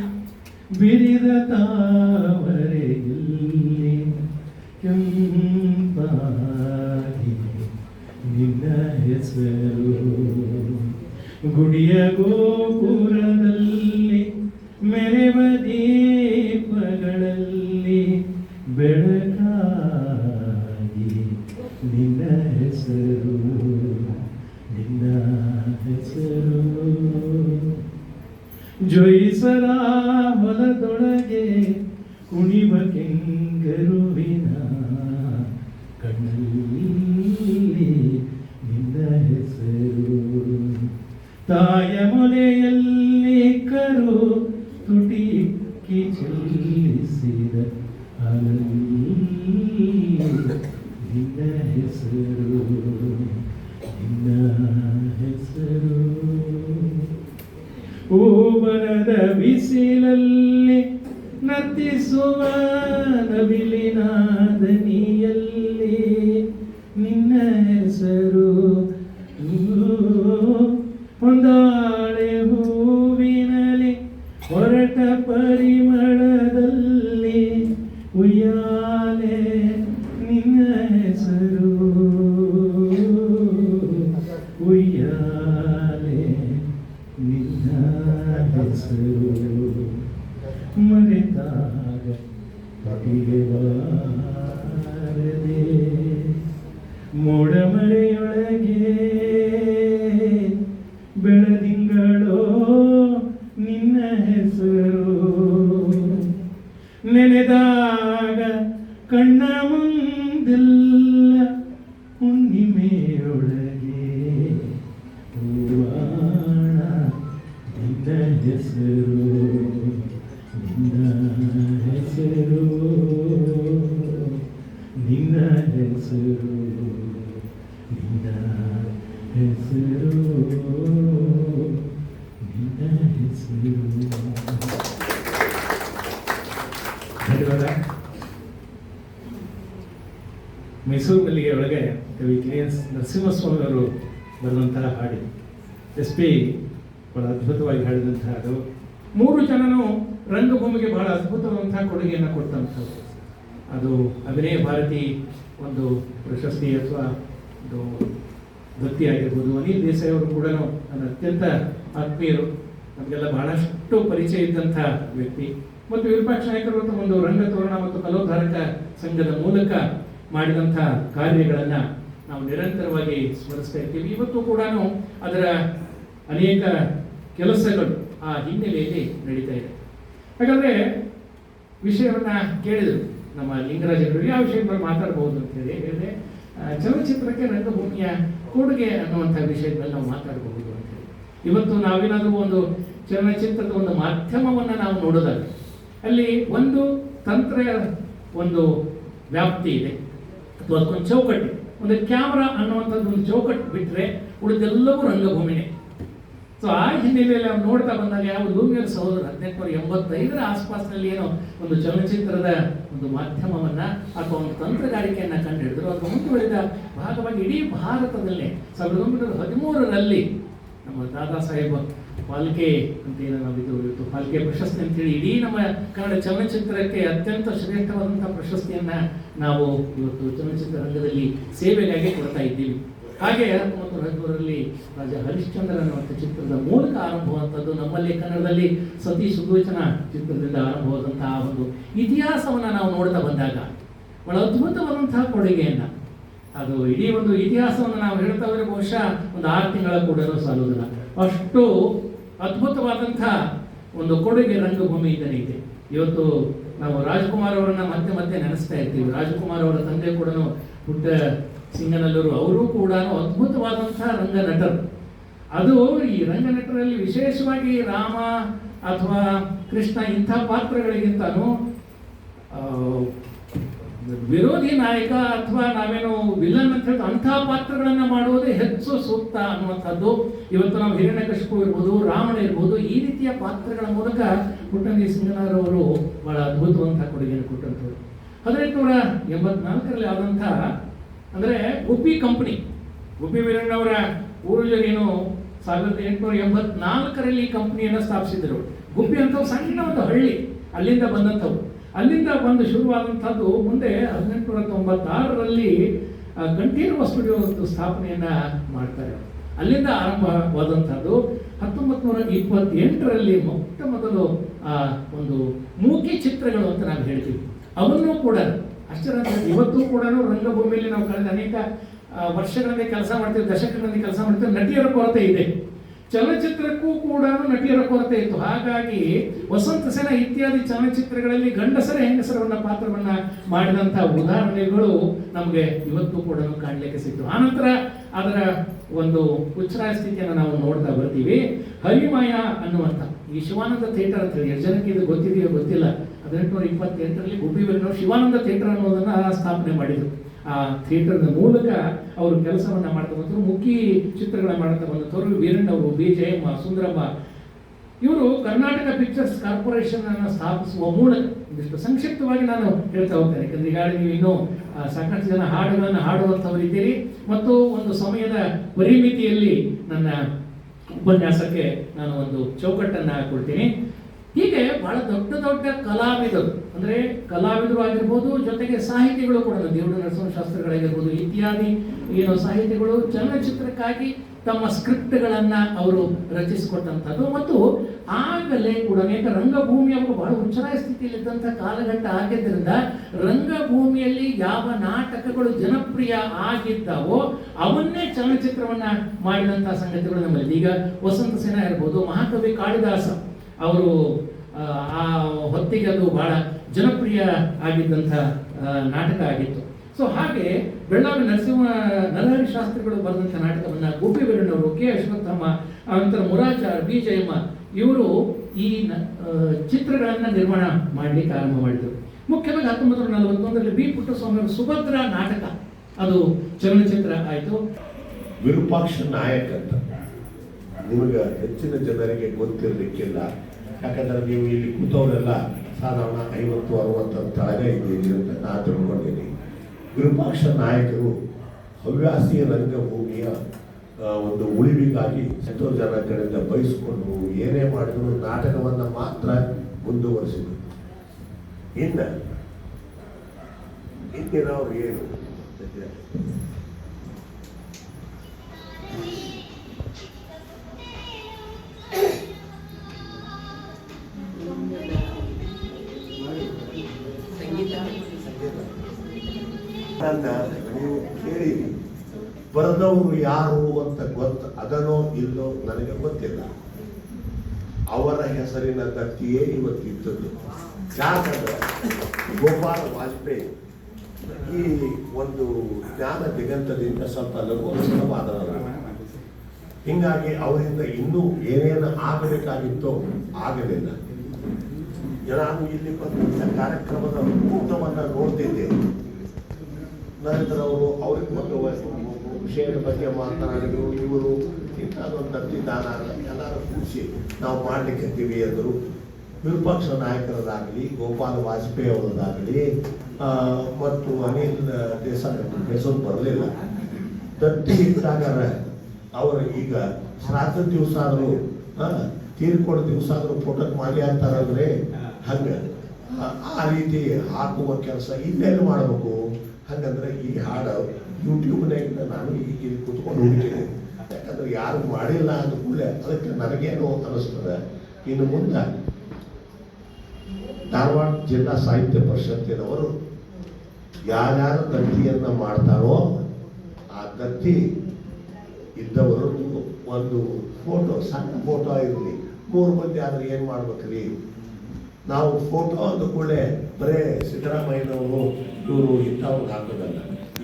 ಬಿರಿದ ತಾವರೆಯಲ್ಲಿ ಕೆಂಪಾಗಿ ನಿನ್ನ ಹೆಸರು, ಗುಡಿಯ ಗೋಪುರದಲ್ಲಿ ಮೆರೆವ ದೀಪಗಳಲ್ಲಿ ಬೆಳಕಾಗಿ ನಿನ್ನ ಹೆಸರು, ನಿನ್ನ ಹೆಸರು. ಜೋಯಿಸರ ಹೊಲದೊಳಗೆ ಕುಣಿವ ಕೆಂಗರುವಿನ ಕಣ್ಣಲ್ಲಿ ನಿನ್ನ ಹೆಸರು, ತಾಯ ಮೊಲೆಯಲ್ಲಿ ಕರು ತುಟಿ ಚೆಲ್ಲಿಸಿದ ಅಲಲ್ಲಿ ನಿನ್ನ ಹೆಸರು, ನಿನ್ನ ಹೆಸರು. ಓಬರದ ಬಿಸಿಲಲ್ಲಿ ನರ್ತಿಸುವ ನವಿಲಿನ ದನಿಯಲ್ಲಿ ನಿನ್ನ ಹೆಸರು, ಹೊಂದಾಳೆ ಹೂವಿನಲಿ ಹೊರಟ ಪರಿಮಳದಲ್ಲಿ ಉಯ್ಯಾಲೆ ನಿನ್ನ ಹೆಸರು, ಉಯ್ಯಾಲೆ ನಿನ್ನ ಹೆಸರು. ಮರೆತಾಗ ಪಟಿಗೆ ಬಾರದೆ ಮೋಡ ಮಳೆಯೊಳಗೆ ಬೆಳದಿಂಗಳೋ ನಿನ್ನ ಹೆಸರು, ನೆನೆದಾಗ ಕಣ್ಣ ಮುಂದೆಲ್ಲ ಹುಣ್ಣಿಮೆಯೊಳಗೆ ಹೂವಾಣ ನಿನ್ನ ಹೆಸರು, ನಿನ್ನ ಹೆಸರು, ನಿನ್ನ ಹೆಸರು, ನಿನ್ನ ಹೆಸರು, ನಿನ್ನ ಹೆಸರು. ಧನ್ಯವಾದ. ಮೈಸೂರು ಮಲ್ಲಿಗೆ ಒಳಗೆ ಕವಿ ಕೆ.ಎಸ್. ನರಸಿಂಹಸ್ವಾಮಿ ಅವರು ಬರೆದಂತಹ ಹಾಡಿ ಎಸ್ ಪಿ ಬಹಳ ಅದ್ಭುತವಾಗಿ ಹಾಡಿದಂತಹ ಹಾಡು. 3 ಜನನು ರಂಗಭೂಮಿಗೆ ಬಹಳ ಅದ್ಭುತವಾದಂತಹ ಕೊಡುಗೆಯನ್ನು ಕೊಟ್ಟಂಥದ್ದು. ಅದು ಅಭಿನಯ ಭಾರತಿ ಒಂದು ಪ್ರಶಸ್ತಿ ಅಥವಾ ಒಂದು ವೃತ್ತಿ ಆಗಿರ್ಬೋದು. ಅನಿಲ್ ದೇಸಾಯಿ ಅವರು ಕೂಡ ನನ್ನ ಅತ್ಯಂತ ಆತ್ಮೀಯರು, ನಮಗೆಲ್ಲ ಬಹಳಷ್ಟು ಪರಿಚಯ ಇದ್ದಂಥ ವ್ಯಕ್ತಿ. ಮತ್ತು ವಿರೂಪಾಕ್ಷ ನಾಯಕರು ಒಂದು ರಂಗತೋರಣ ಮತ್ತು ಕಲೋದ್ಧಾರಕ ಸಂಘದ ಮೂಲಕ ಮಾಡಿದಂಥ ಕಾರ್ಯಗಳನ್ನು ನಾವು ನಿರಂತರವಾಗಿ ಸ್ಮರಿಸ್ತಾ ಇರ್ತೀವಿ. ಇವತ್ತು ಕೂಡ ಅದರ ಅನೇಕ ಕೆಲಸಗಳು ಆ ಹಿನ್ನೆಲೆಯಲ್ಲಿ ನಡೀತಾ ಇದೆ. ಹಾಗಾದರೆ ವಿಷಯವನ್ನು ಕೇಳಿದರು ನಮ್ಮ ಲಿಂಗರಾಜರು, ಯಾವ ವಿಷಯಗಳು ಮಾತಾಡ್ಬೋದು ಅಂತ ಹೇಳಿದ್ರೆ ಚಲನಚಿತ್ರಕ್ಕೆ ರಂಗಭೂಮಿಯ ಕೊಡುಗೆ ಅನ್ನುವಂಥ ವಿಷಯದ ಮೇಲೆ ನಾವು ಮಾತಾಡಬಹುದು ಅಂತ ಹೇಳಿ. ಇವತ್ತು ನಾವೇನಾದರೂ ಒಂದು ಚಲನಚಿತ್ರದ ಒಂದು ಮಾಧ್ಯಮವನ್ನು ನಾವು ನೋಡೋದಾದ್ರೆ ಅಲ್ಲಿ ಒಂದು ತಂತ್ರ ಒಂದು ವ್ಯಾಪ್ತಿ ಇದೆ ಅಥವಾ ಅದಕ್ಕೊಂದು ಚೌಕಟ್ಟು, ಒಂದು ಕ್ಯಾಮ್ರಾ ಅನ್ನುವಂಥದ್ದು ಒಂದು ಚೌಕಟ್ಟು ಬಿಟ್ಟರೆ ಉಳಿದೆಲ್ಲವೂ ರಂಗಭೂಮಿನೇ. ಸೊ ಆ ಹಿನ್ನೆಲೆಯಲ್ಲಿ ನಾವು ನೋಡ್ತಾ ಬಂದಾಗ ಯಾವ ಲೂಮಿಯರ್ ಸಹೋದರ 1885 ಆಸ್ಪಾಸ್ನಲ್ಲಿ ಏನೋ ಒಂದು ಚಲನಚಿತ್ರದ ಒಂದು ಮಾಧ್ಯಮವನ್ನ ಅಥವಾ ಒಂದು ತಂತ್ರಗಾರಿಕೆಯನ್ನು ಕಂಡು ಹಿಡಿದ್ರು. ಅದು ಮುಂದುವರಿದ ಭಾಗವಾಗಿ ಇಡೀ ಭಾರತದಲ್ಲೇ 1913ರಲ್ಲಿ ನಮ್ಮ ದಾದಾ ಸಾಹೇಬ್ ಫಾಲ್ಕೆ ಅಂತ ಏನೋ ನಾವಿದು ಇವತ್ತು ಫಾಲ್ಕೆ ಪ್ರಶಸ್ತಿ ಅಂತೇಳಿ ಇಡೀ ನಮ್ಮ ಕನ್ನಡ ಚಲನಚಿತ್ರಕ್ಕೆ ಅತ್ಯಂತ ಶ್ರೇಷ್ಠವಾದಂತಹ ಪ್ರಶಸ್ತಿಯನ್ನ ನಾವು ಇವತ್ತು ಚಲನಚಿತ್ರ ರಂಗದಲ್ಲಿ ಸೇವೆಗಾಗಿ ಕೊಡ್ತಾ ಇದ್ದೀವಿ. ಹಾಗೆ 1913ರಲ್ಲಿ ರಾಜ ಹರಿಶ್ಚಂದ್ರ ಅನ್ನುವಂಥ ಚಿತ್ರದ ಮೂಲಕ ಆರಂಭವಾದಂಥದ್ದು ನಮ್ಮಲ್ಲಿ ಕನ್ನಡದಲ್ಲಿ ಸತಿ ಸುಲೋಚನಾ ಚಿತ್ರದಿಂದ ಆರಂಭವಾದಂತಹ ಒಂದು ಇತಿಹಾಸವನ್ನು ನಾವು ನೋಡ್ತಾ ಬಂದಾಗ ಬಹಳ ಅದ್ಭುತವಾದಂತಹ ಕೊಡುಗೆಯನ್ನ, ಅದು ಇಡೀ ಒಂದು ಇತಿಹಾಸವನ್ನು ನಾವು ಹೇಳ್ತಾ ಹೋದ್ರೆ ಬಹುಶಃ ಒಂದು 6 ತಿಂಗಳ ಕೂಡ ಸಾಲುವುದಿಲ್ಲ. ಅಷ್ಟು ಅದ್ಭುತವಾದಂತಹ ಒಂದು ಕೊಡುಗೆ ರಂಗಭೂಮಿಯಿಂದಲೇ ಇದೆ. ಇವತ್ತು ನಾವು ರಾಜ್ಕುಮಾರ್ ಅವರನ್ನ ಮತ್ತೆ ಮತ್ತೆ ನೆನೆಸ್ತಾ ಇರ್ತೀವಿ. ರಾಜ್ಕುಮಾರ್ ಅವರ ತಂದೆ ಕೂಡ ಪುಟ್ಟ ಸಿಂಗನಲ್ಲೂರು, ಅವರು ಕೂಡ ಅದ್ಭುತವಾದಂತಹ ರಂಗ ನಟರು. ಅದು ಈ ರಂಗ ನಟರಲ್ಲಿ ವಿಶೇಷವಾಗಿ ರಾಮ ಅಥವಾ ಕೃಷ್ಣ ಇಂಥ ಪಾತ್ರಗಳಿಗಿಂತನೂ ವಿರೋಧಿ ನಾಯಕ ಅಥವಾ ನಾವೇನು ವಿಲನ್ ಅಂತ ಹೇಳ್ತಾ ಅಂಥ ಪಾತ್ರಗಳನ್ನ ಮಾಡುವುದೇ ಹೆಚ್ಚು ಸೂಕ್ತ ಅನ್ನುವಂಥದ್ದು. ಇವತ್ತು ನಾವು ಹಿರಣ್ಯಕಶಿಪು ಇರ್ಬೋದು, ರಾವಣ ಇರ್ಬೋದು, ಈ ರೀತಿಯ ಪಾತ್ರಗಳ ಮೂಲಕ ಪುಟ್ಟಂಗಿ ಸಿಂಗನರವರು ಬಹಳ ಅದ್ಭುತವಂತಹ ಕೊಡುಗೆಯನ್ನು ಕೊಟ್ಟಂಥವ್ರು. 1884ರಲ್ಲಿ ಆದಂಥ ಅಂದರೆ ಗುಬ್ಬಿ ಕಂಪನಿ, ಗುಬ್ಬಿ ವೀರಣ್ಣವರ ಪೂರ್ವಜರೇನು 1884ರಲ್ಲಿ ಈ ಕಂಪನಿಯನ್ನು ಸ್ಥಾಪಿಸಿದರು. ಗುಬ್ಬಿ ಅಂತ ಸಣ್ಣ ಒಂದು ಹಳ್ಳಿ, ಅಲ್ಲಿಂದ ಬಂದಂಥವು. ಅಲ್ಲಿಂದ ಬಂದು ಶುರುವಾದಂಥದ್ದು ಮುಂದೆ 1896ರಲ್ಲಿ ಕಂಠೀರವ ಸ್ಟುಡಿಯೋ ಸ್ಥಾಪನೆಯನ್ನ ಮಾಡ್ತಾರೆ. ಅಲ್ಲಿಂದ ಆರಂಭವಾದಂಥದ್ದು. 1928ರಲ್ಲಿ ಮೊಟ್ಟ ಮೊದಲು ಒಂದು ಮೂಕಿ ಚಿತ್ರಗಳು ಅಂತ ನಾವು ಹೇಳ್ತೀವಿ, ಅವನ್ನು ಕೂಡ ಅಷ್ಟರ ಇವತ್ತು ಕೂಡ ರಂಗಭೂಮಿಯಲ್ಲಿ ನಾವು ಕಳೆದ ಅನೇಕ ವರ್ಷಗಳಿಂದ ಕೆಲಸ ಮಾಡ್ತೀವಿ, ದಶಕಗಳಿಂದ ಕೆಲಸ ಮಾಡ್ತೀವಿ. ನಟಿಯರ ಕೊರತೆ ಇದೆ, ಚಲನಚಿತ್ರಕ್ಕೂ ಕೂಡ ನಟಿಯರ ಕೊರತೆ ಇತ್ತು. ಹಾಗಾಗಿ ವಸಂತ ಸೇನ ಇತ್ಯಾದಿ ಚಲನಚಿತ್ರಗಳಲ್ಲಿ ಗಂಡಸರ ಹೆಂಗಸರವನ್ನ ಪಾತ್ರವನ್ನ ಮಾಡಿದಂಥ ಉದಾಹರಣೆಗಳು ನಮಗೆ ಇವತ್ತು ಕೂಡ ಕಾಣಲಿಕ್ಕೆ ಸಿಕ್ತು. ಆನಂತರ ಅದರ ಒಂದು ಉಚ್ಛ್ರಾಯ ಸ್ಥಿತಿಯನ್ನು ನಾವು ನೋಡ್ತಾ ಬರ್ತೀವಿ. ಹರಿಮಾಯ ಅನ್ನುವಂಥ ಈ ಶಿವಾನಂದ ಥಿಯೇಟರ್ ಅಂತ ಹೇಳಿ, ಎಷ್ಟು ಜನಕ್ಕೆ ಇದು ಗೊತ್ತಿದೆಯೋ ಗೊತ್ತಿಲ್ಲ, 1828ರಲ್ಲಿ ಗುಬ್ಬಿ ವೀರಣ್ಣವರು ಶಿವಾನಂದ ಥಿಯೇಟರ್ ಅನ್ನೋದನ್ನ ಸ್ಥಾಪನೆ ಮಾಡಿದರು. ಆ ಥಿಯೇಟರ್ನ ಮೂಲಕ ಅವರು ಕೆಲಸವನ್ನ ಮಾಡ್ತಾ ಬಂದರು. ಮುಖ್ಯ ಚಿತ್ರಗಳನ್ನ ಮಾಡ್ತಾ ಬಂದಂಥವ್ರು ವೀರಣ್ಣವರು, ಬಿ ಜಯಮ್ಮ, ಸುಂದರಮ್ಮ. ಇವರು ಕರ್ನಾಟಕ ಪಿಕ್ಚರ್ಸ್ ಕಾರ್ಪೊರೇಷನ್ ಅನ್ನು ಸ್ಥಾಪಿಸುವ ಮೂಲಕ, ಒಂದಿಷ್ಟು ಸಂಕ್ಷಿಪ್ತವಾಗಿ ನಾನು ಹೇಳ್ತಾ ಹೋಗ್ತೇನೆ, ಯಾಕಂದ್ರೆ ಈಗಾಗಲೇ ನೀವು ಇನ್ನೂ ಸಾಕಷ್ಟು ಜನ ಹಾಡುಗಳನ್ನು ಹಾಡುವಂಥವ್ರು ಇದ್ದೀರಿ ಮತ್ತು ಒಂದು ಸಮಯದ ಪರಿಮಿತಿಯಲ್ಲಿ ನನ್ನ ಉಪನ್ಯಾಸಕ್ಕೆ ನಾನು ಒಂದು ಚೌಕಟ್ಟನ್ನು ಹಾಕೊಳ್ತೀನಿ. ಹೀಗೆ ಬಹಳ ದೊಡ್ಡ ದೊಡ್ಡ ಕಲಾವಿದರು, ಅಂದರೆ ಕಲಾವಿದರು ಆಗಿರ್ಬೋದು, ಜೊತೆಗೆ ಸಾಹಿತಿಗಳು ಕೂಡ, ದೇವರ ನರಸಿಂಹಶಾಸ್ತ್ರಿಗಳಾಗಿರ್ಬೋದು ಇತ್ಯಾದಿ ಏನೋ ಸಾಹಿತಿಗಳು ಚಲನಚಿತ್ರಕ್ಕಾಗಿ ತಮ್ಮ ಸ್ಕ್ರಿಪ್ಟ್ಗಳನ್ನ ಅವರು ರಚಿಸಿಕೊಟ್ಟಂಥದ್ದು. ಮತ್ತು ಆಗಲೇ ಕೂಡ ಅನೇಕ ರಂಗಭೂಮಿ ಅವರು ಬಹಳ ಉಚ್ಚರಾಯ ಸ್ಥಿತಿಯಲ್ಲಿದ್ದಂಥ ಕಾಲಘಟ್ಟ ಆಗಿದ್ದರಿಂದ ರಂಗಭೂಮಿಯಲ್ಲಿ ಯಾವ ನಾಟಕಗಳು ಜನಪ್ರಿಯ ಆಗಿದ್ದಾವೋ ಅವನ್ನೇ ಚಲನಚಿತ್ರವನ್ನ ಮಾಡಿದಂಥ ಸಂಗತಿಗಳು ನಮ್ಮಲ್ಲಿ. ಈಗ ವಸಂತ ಸೇನ ಇರ್ಬೋದು, ಮಹಾಕವಿ ಕಾಳಿದಾಸ ಅವರು ಆ ಹೊತ್ತಿಗೆ ಅದು ಬಹಳ ಜನಪ್ರಿಯ ಆಗಿದ್ದಂಥ ನಾಟಕ ಆಗಿತ್ತು. ಸೊ ಹಾಗೆ ಬೆಳ್ಳಾವಿ ನರಹರಿ ಶಾಸ್ತ್ರಿಗಳು ಬರೆದಂಥ ನಾಟಕವನ್ನು ಗುಬ್ಬಿ ವೀರಣ್ಣವರು, ಕೆ ಅಶ್ವತ್ಥಮ್ಮ, ನಂತರ ಮುರಾಚಾರ್, ಬಿ ಜಯಮ್ಮ ಇವರು ಈ ಚಿತ್ರಗಳನ್ನು ನಿರ್ಮಾಣ ಮಾಡಲಿಕ್ಕೆ ಆರಂಭ ಮಾಡಿದರು. ಮುಖ್ಯವಾಗಿ 1941ರಲ್ಲಿ ಬಿ ಪುಟ್ಟಸ್ವಾಮಿ ಅವರು ಸುಭದ್ರ ನಾಟಕ ಅದು ಚಲನಚಿತ್ರ ಆಯಿತು. ವಿರೂಪಾಕ್ಷ ನಾಯಕ್ ಅಂತ ನಿಮಗೆ ಹೆಚ್ಚಿನ ಜನರಿಗೆ ಗೊತ್ತಿರಲಿಕ್ಕಿಲ್ಲ, ಯಾಕಂದರೆ ನೀವು ಇಲ್ಲಿ ಕೂತವರೆಲ್ಲ ಸಾಧಾರಣ 50-60 ತಳಗ ಇದ್ದೀರಿ ಅಂತ ನಾನು ತಿಳ್ಕೊಂಡಿದ್ದೀನಿ. ವಿರೂಪಾಕ್ಷ ನಾಯಕರು ಹವ್ಯಾಸಿ ರಂಗಭೂಮಿಯ ಒಂದು ಉಳಿವಿಗಾಗಿ ಎಷ್ಟೋ ಜನಗಳಿಂದ ಬಯಸಿಕೊಂಡು ಏನೇ ಮಾಡಿದ್ರು ನಾಟಕವನ್ನು ಮಾತ್ರ ಮುಂದುವರಿಸಿದರು. ಇಂದಿನವ್ರು ಏನು ನೀವು ಕೇಳಿರಿ, ಬರೆದವರು ಯಾರು ಅಂತ ಅದನೋ ಇಲ್ಲೋ ನನಗೆ ಗೊತ್ತಿಲ್ಲ. ಅವರ ಹೆಸರಿನ ಗತಿಯೇ ಇವತ್ತಿದ್ದದ್ದು. ಯಾಕಂದ್ರೆ ಗೋಪಾಲ ವಾಜಪೇಯಿ ಈ ಒಂದು ಜ್ಞಾನ ದಿಗಂತದಿಂದ ಸ್ವಲ್ಪ ಲಘುವಾದವರು, ಹಿಂಗಾಗಿ ಅವರಿಂದ ಇನ್ನೂ ಏನೇನು ಆಗಬೇಕಾಗಿತ್ತೋ ಆಗಲಿಲ್ಲ. ನಾನು ಇಲ್ಲಿ ಬಂದ ಕಾರ್ಯಕ್ರಮದ ಊಟವನ್ನು ನೋಡ್ತಿದ್ದೆ. ನಂತರ ಅವ್ರಿಗೆ ಒಂದು ವಿಷಯದ ಬಗ್ಗೆ ಮಾತನಾಡಿದ್ರು. ಇವರು ಇಂಥದ್ದೊಂದು ದತ್ತಿದಾನ ಎಲ್ಲರೂ ಕೂಡಿಸಿ ನಾವು ಮಾಡಲಿಕ್ಕೆ ಅಂದರು. ವಿರೂಪಾಕ್ಷ ನಾಯಕರದಾಗಲಿ, ಗೋಪಾಲ ವಾಜಪೇಯಿ ಅವರದಾಗಲಿ ಮತ್ತು ಅನಿಲ್ ದೇಸಾಯಿ ಹೆಸರು ಬರಲಿಲ್ಲ. ದತ್ತಿ ಇದ್ದಾಗ ಅವರು ಈಗ ಶ್ರಾದ್ದ ದಿವಸ ಆದರೂ ತೀರ್ಕೊಡೋ ದಿವಸ ಆದರೂ ಫೋಟೋಕ್ ಮಾಡಿ ಅಂತಾರಂದ್ರೆ ಹಂಗೆ ಆ ರೀತಿ ಹಾಕುವ ಕೆಲಸ ಇನ್ನೆಲ್ಲಿ ಮಾಡಬೇಕು. ಹಾಗಂದ್ರೆ ಈ ಹಾಡು ಯೂಟ್ಯೂಬ್ನಾಗಿಂದ ನಾನು ಈಗ ಇಲ್ಲಿ ಕೂತ್ಕೊಂಡು ಹುಡುಕಿದೆ, ಯಾಕಂದ್ರೆ ಯಾರು ಮಾಡಿಲ್ಲ ಅಂದ ಕೂಡಲೇ ಅದಕ್ಕೆ ನನಗೇನು ಅನ್ನಿಸ್ತದೆ. ಇನ್ನು ಮುಂದೆ ಧಾರವಾಡ ಜಿಲ್ಲಾ ಸಾಹಿತ್ಯ ಪರಿಷತ್ತಿನವರು ಯಾರ್ಯಾರು ದತ್ತಿಯನ್ನು ಮಾಡ್ತಾರೋ ಆ ದತ್ತಿ ಇದ್ದವರು ಒಂದು ಫೋಟೋ, ಸಣ್ಣ ಫೋಟೋ ಇರಲಿ, 3 ಮಂದಿ ಆದ್ರೆ ಏನು ಮಾಡ್ಬೇಕ್ರಿ? ನಾವು ಫೋಟೋ ಅಂದ ಕೂಡಲೇ ಬರೇ ಸಿದ್ದರಾಮಯ್ಯನವರು ಇವರು ಇಂಥವ್ರು ಹಾಕೋದಲ್ಲ.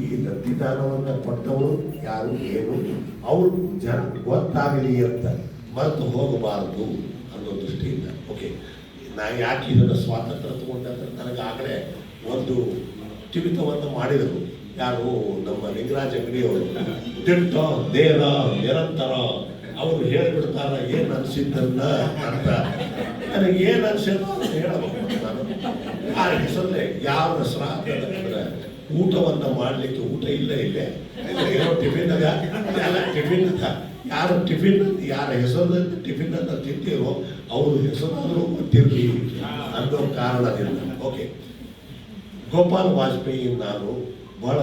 ಈ ದತ್ತಿದಾನವನ್ನು ಕೊಟ್ಟವರು ಯಾರು ಏನು ಅವ್ರು ಜನ ಗೊತ್ತಾಗಲಿ ಅಂತ ಮರೆತು ಹೋಗಬಾರದು ಅನ್ನೋ ದೃಷ್ಟಿಯಿಂದ. ಓಕೆ, ನಾ ಯಾಕೆ ಇದನ್ನು ಸ್ವಾತಂತ್ರ್ಯ ತಗೊಂಡೆ ಅಂದ್ರೆ ನನಗಾಗಲೇ ಒಂದು ಟಿವಿತವನ್ನು ಮಾಡಿದರು. ಯಾರು? ನಮ್ಮ ಲಿಂಗರಾಜ ಅಂಗಡಿಯವರು. ದಿಟ್ಟ ದೇರ ನಿರಂತರ ಅವರು ಹೇಳಿಬಿಡ್ತಾರ ಏನು ಅನಿಸಿದ್ದನ್ನ ಅಂತ. ನನಗೆ ಏನು ಅನಿಸಿದ್ದು ಹೇಳಬೇಕು ನಾನು. ಆ ಹೆಸರಲ್ಲೇ ಯಾವ ಶ್ರಾದ್ದ ಅಂದ್ರೆ ಊಟವನ್ನು ಮಾಡಲಿಕ್ಕೆ ಊಟ ಇಲ್ಲೇ ಏನೋ ಟಿಫಿನ್ ಅದ, ಎಲ್ಲ ಟಿಫಿನ್ ಅದ. ಯಾರು ಟಿಫಿನ್ ಯಾರ ಹೆಸರಲ್ಲಿ ಟಿಫಿನ್ ಅಂತ ತಿಂತೀರೋ ಅವ್ರ ಹೆಸರಾದರೂ ಗೊತ್ತಿರಲಿ ಅನ್ನೋ ಕಾರಣದಿಂದ. ಓಕೆ, ಗೋಪಾಲ್ ವಾಜಪೇಯಿ ನಾನು ಬಹಳ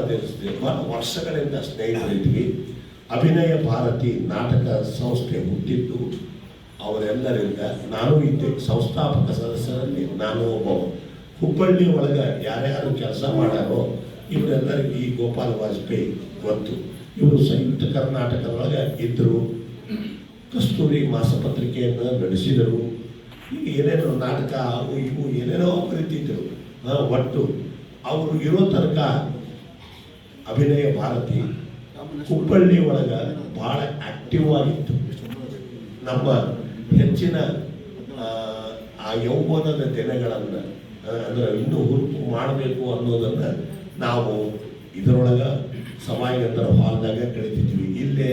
ಬಹಳ ವರ್ಷಗಳಿಂದ ಸ್ನೇಹಿತರಿದ್ವಿ. ಅಭಿನಯ ಭಾರತಿ ನಾಟಕ ಸಂಸ್ಥೆ ಹುಟ್ಟಿದ್ದು ಅವರೆಲ್ಲರಿಂದ. ನಾನು ಇದ್ದೆ ಸಂಸ್ಥಾಪಕ ಸದಸ್ಯರಲ್ಲಿ ನಾನು ಒಬ್ಬ. ಹುಬ್ಬಳ್ಳಿ ಒಳಗೆ ಯಾರ್ಯಾರು ಕೆಲಸ ಮಾಡ್ಯಾರೋ ಇವರೆಲ್ಲರಿಗೂ ಈ ಗೋಪಾಲ್ ವಾಜಪೇಯಿ ಗೊತ್ತು. ಇವರು ಸಂಯುಕ್ತ ಕರ್ನಾಟಕದೊಳಗೆ ಇದ್ದರು. ಕಸ್ತೂರಿ ಮಾಸಪತ್ರಿಕೆಯನ್ನು ನಡೆಸಿದರು. ಈಗ ಏನೇನೋ ನಾಟಕ ಅವು ಇವು ಏನೇನೋ ಬರೀತಿದ್ದರು. ಒಟ್ಟು ಅವರು ಇರೋ ತನಕ ಅಭಿನಯ ಭಾರತಿ ಹುಬ್ಬಳ್ಳಿ ಒಳಗೆ ಭಾಳ ಆಕ್ಟಿವ್ ಆಗಿತ್ತು. ನಮ್ಮ ಹೆಚ್ಚಿನ ಆ ಯೌವನದ ದಿನಗಳನ್ನು ಅಂದರೆ ಇನ್ನೂ ಹುರುಪು ಮಾಡಬೇಕು ಅನ್ನೋದನ್ನು ನಾವು ಇದರೊಳಗೆ ಸಮಾಜೇಂದ್ರ ಹಾಲ್ನಾಗ ಕಳಿತಿದ್ವಿ. ಇಲ್ಲೇ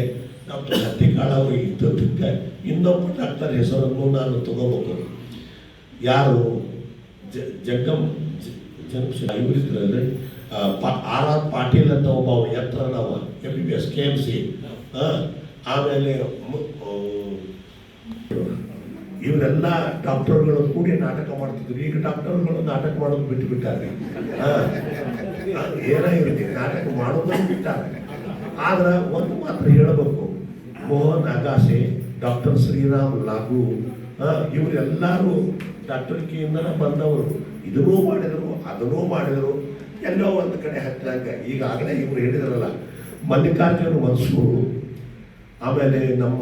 ಡಾಕ್ಟರ್ ಹತ್ತಿಕಾಳ ಅವರು ಇದ್ದಕ್ಕೆ ಇನ್ನೊಬ್ಬ ಡಾಕ್ಟರ್ ಹೆಸರನ್ನು ನಾನು ತಗೋಬೇಕು. ಯಾರು? ಜಗ್ಗಮ್ ಇವರಿದ್ರಲ್ಲಿ R.R. ಪಾಟೀಲ್ ಅಂತ ಒಬ್ಬ ಎತ್ತರ ನಾವು MBBS KMC. ಆಮೇಲೆ ಇವರೆಲ್ಲ ಡಾಕ್ಟರ್ಗಳು ಕೂಡಿ ನಾಟಕ ಮಾಡ್ತಿದ್ರು. ಈಗ ಡಾಕ್ಟರ್ಗಳು ನಾಟಕ ಮಾಡೋದು ಬಿಟ್ಟು ಬಿಟ್ಟಾರೆ. ಏನಾಗಿರುತ್ತೆ, ನಾಟಕ ಮಾಡೋದನ್ನು ಬಿಟ್ಟಾರೆ. ಆದ್ರೆ ಒಂದು ಮಾತ್ರ ಹೇಳಬೇಕು, ಮೋಹನ್ ಅಗಾಸೆ, ಡಾಕ್ಟರ್ ಶ್ರೀರಾಮ್ ಲಾಗೂ ಇವರೆಲ್ಲರೂ ಡಾಕ್ಟರ್ಕಿಯಿಂದನೇ ಬಂದವರು. ಇದನ್ನೂ ಮಾಡಿದರು ಅದನ್ನೂ ಮಾಡಿದರು. ಎಲ್ಲೋ ಒಂದು ಕಡೆ ಹತ್ತಿರಂಗ ಈಗಾಗಲೇ ಇವರು ಹೇಳಿದ್ರಲ್ಲ, ಮಲ್ಲಿಕಾರ್ಜುನ ಮನ್ಸೂರು, ಆಮೇಲೆ ನಮ್ಮ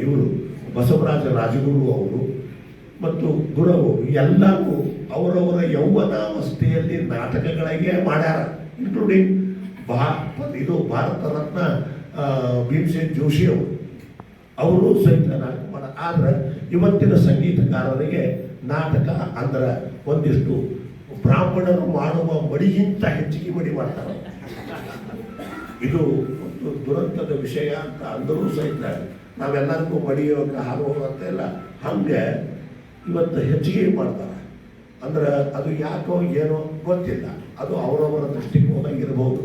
ಇವರು ಬಸವರಾಜ ರಾಜಗುರು ಅವರು ಮತ್ತು ಗುರವು ಎಲ್ಲರೂ ಅವರವರ ಯೌವನಾವಸ್ಥೆಯಲ್ಲಿ ನಾಟಕಗಳಿಗೆ ಮಾಡ್ಯಾರ. ಇನ್ಕ್ಲೂಡಿಂಗ್ ಇದು ಭಾರತ ರತ್ನ ಭೀಮಸೇನ್ ಜೋಶಿ ಅವರು ಸಹಿತ ನಾಟಕ ಮಾಡ. ಆದ್ರೆ ಇವತ್ತಿನ ಸಂಗೀತಗಾರರಿಗೆ ನಾಟಕ ಅಂದ್ರೆ ಒಂದಿಷ್ಟು ಬ್ರಾಹ್ಮಣರು ಮಾಡುವ ಮಡಿಗಿಂತ ಹೆಚ್ಚಿಗೆ ಮಡಿ ಮಾಡ್ತಾರೆ. ಇದು ಒಂದು ದುರಂತದ ವಿಷಯ ಅಂತ ಅಂದರೂ ಸಹಿತ ನಾವೆಲ್ಲರಿಗೂ ಮಡಿಯೋಕೆ ಹಾರುವಂತ ಇಲ್ಲ. ಹಂಗೆ ಇವತ್ತು ಹೆಚ್ಚಿಗೆ ಮಾಡ್ತಾರೆ. ಅಂದ್ರೆ ಅದು ಯಾಕೋ ಏನೋ ಗೊತ್ತಿಲ್ಲ. ಅದು ಅವರವರ ದೃಷ್ಟಿಕೋನ ಇರಬಹುದು.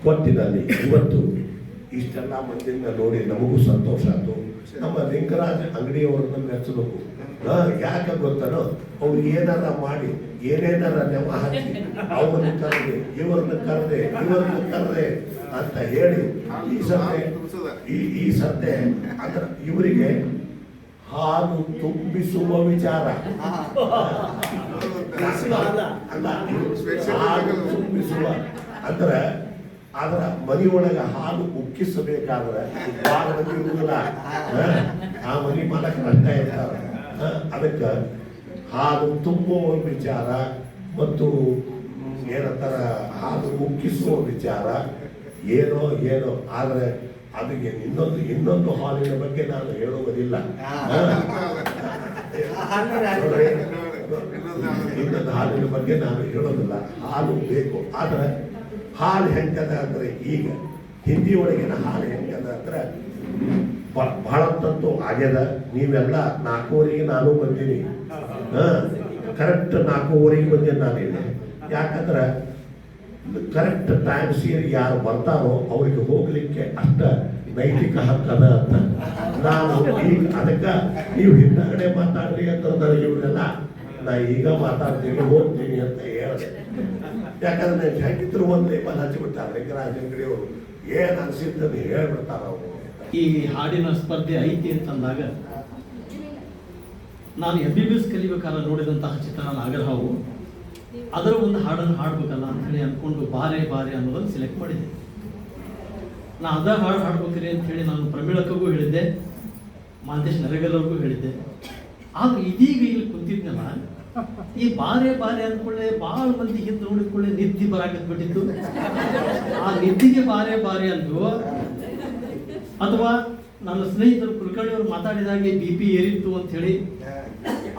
ಗೊತ್ತಿನಲ್ಲಿ ಇವತ್ತು ಇಷ್ಟೆಲ್ಲ ಮಂದಿನ ನೋಡಿ ನಮಗೂ ಸಂತೋಷ ಆಯ್ತು. ನಮ್ಮ ಲಿಂಗರಾಜ ಅಂಗಡಿಯವರನ್ನ ಮೆಚ್ಚಬೇಕು. ಯಾಕೆ ಗೊತ್ತನೋ, ಅವ್ರು ಏನಾರ ಮಾಡಿ ಏನೇನಾರ ನೆವ ಹಾಕಿ ಅವ್ರನ್ನ ಕರೆದೆ ಇವ್ರನ್ನ ಕರೆದೆ ಅಂತ ಹೇಳಿ ಈ ಸದ್ಯ ಅಂದ್ರೆ ಇವರಿಗೆ ಹಾಲು ತುಂಬಿಸುವ ವಿಚಾರ ಅಲ್ಲ, ಹಾಲು ತುಂಬಿಸುವ ಅಂದ್ರೆ ಅದರ ಮನೆಯೊಳಗೆ ಹಾಲು ಉಕ್ಕಿಸಬೇಕಾದ್ರೆ ಭಾಳ ಮಂದಿ ಇರುವುದಿಲ್ಲ. ಆ ಮನೆ ಮಾಲಕ ಅಷ್ಟ ಇರ್ತಾರೆ. ಅದಕ್ಕೆ ಹಾಲು ತುಂಬುವ ವಿಚಾರ ಮತ್ತು ಏನಂತಾರ ಹಾಲು ಉಕ್ಕಿಸುವ ವಿಚಾರ ಏನೋ ಆದರೆ ಅದಕ್ಕೆ ಇನ್ನೊಂದು ಹಾಲಿನ ಬಗ್ಗೆ ನಾನು ಹೇಳುವುದಿಲ್ಲ. ಇನ್ನೊಂದು ಹಾಲಿನ ಬಗ್ಗೆ ನಾನು ಹೇಳೋದಿಲ್ಲ. ಹಾಲು ಬೇಕು. ಆದರೆ ಹಾಲು ಹೆಂಗದ ಅಂದರೆ ಈಗ ಹಿಂದಿ ಒಳಗಿನ ಹಾಲು ಹೆಂಗದ ಅಂದ್ರೆ ಬಹಳ ತಂತು ಆಗ್ಯದ. ನೀವೆಲ್ಲ 4:15 ನಾನು ಬಂದೀನಿ. ಕರೆಕ್ಟ್ 4:15 ಬಂದೆ ನಾನು ಇಲ್ಲಿ. ಯಾಕಂದ್ರೆ ಕರೆಕ್ಟ್ ಟೈಮ್ ಸೇರಿ ಯಾರು ಬರ್ತಾರೋ ಅವ್ರಿಗೆ ಹೋಗ್ಲಿಕ್ಕೆ ಅಷ್ಟ ನೈತಿಕ ಹಕ್ಕದ ಅಂತ ನಾನು ಈಗ ಅದಕ್ಕೆ ನೀವು ಹಿಂದಗಡೆ ಮಾತಾಡ್ರಿ ಅಂತ ನನಗೆ ಇವರೆಲ್ಲ ನಾ ಈಗ ಮಾತಾಡ್ತೀನಿ ಹೋಗ್ತೀನಿ ಅಂತ ಹೇಳಿದೆ. ಯಾಕಂದ್ರೆ ಹೆಂಗಿದ್ರು ಒಂದು ಲೇಬಲ್ ಹಚ್ಚಿಬಿಡ್ತಾರೆ ಲಿಂಗರಾಜ ಅಂಗಡಿಯವರು. ಏನು ಅನಿಸಿದ್ದನ್ನು ಹೇಳ್ಬಿಡ್ತಾರ ಅವರು. ಈ ಹಾಡಿನ ಸ್ಪರ್ಧೆ ಐತಿ ಅಂತಂದಾಗ ನಾನು MBBS ಕಲಿಬೇಕಾದ್ರೆ ನೋಡಿದಂತಹ ಚಿತ್ರ ನಾಗರಹಾವು. ಅದರ ಒಂದು ಹಾಡನ್ನು ಹಾಡ್ಬೇಕಲ್ಲ ಅಂಥೇಳಿ ಅಂದ್ಕೊಂಡು ಬಾರೆ ಅನ್ನೋದನ್ನು ಸೆಲೆಕ್ಟ್ ಮಾಡಿದ್ದೆ. ನಾ ಹಾಡು ಹಾಡ್ಬೇಕ್ರಿ ಅಂಥೇಳಿ ನಾನು ಪ್ರಮೀಳಕ್ಕೂ ಹೇಳಿದ್ದೆ. ಮಾಂತೇಶ್ ನರೇಗಲ್ಲವ್ರಿಗೂ ಹೇಳಿದ್ದೆ. ಆದ್ರೆ ಇದೀಗ ಇಲ್ಲಿ ಕುಂತಿದ್ನಲ್ಲ, ಈ ಬಾರೆ ಬಾರೆ ಅಂದ್ಕೊಳ್ಳೆ ಭಾಳ ಮಂದಿ ಹಿಂದೆ ನೋಡಿಕೊಳ್ಳೆ ನಿದ್ದೆ ಬರಾಕತ್ಬಿಟ್ಟಿತ್ತು. ಆ ನಿದ್ದಿಗೆ ಬಾರೆ ಬಾರೆ ಅಂದ್ವು, ಅಥವಾ ನನ್ನ ಸ್ನೇಹಿತರು ಕುಲಕರ್ಣಿ ಅವರು ಮಾತಾಡಿದಾಗೆ BP ಏರಿತ್ತು ಅಂತ ಹೇಳಿ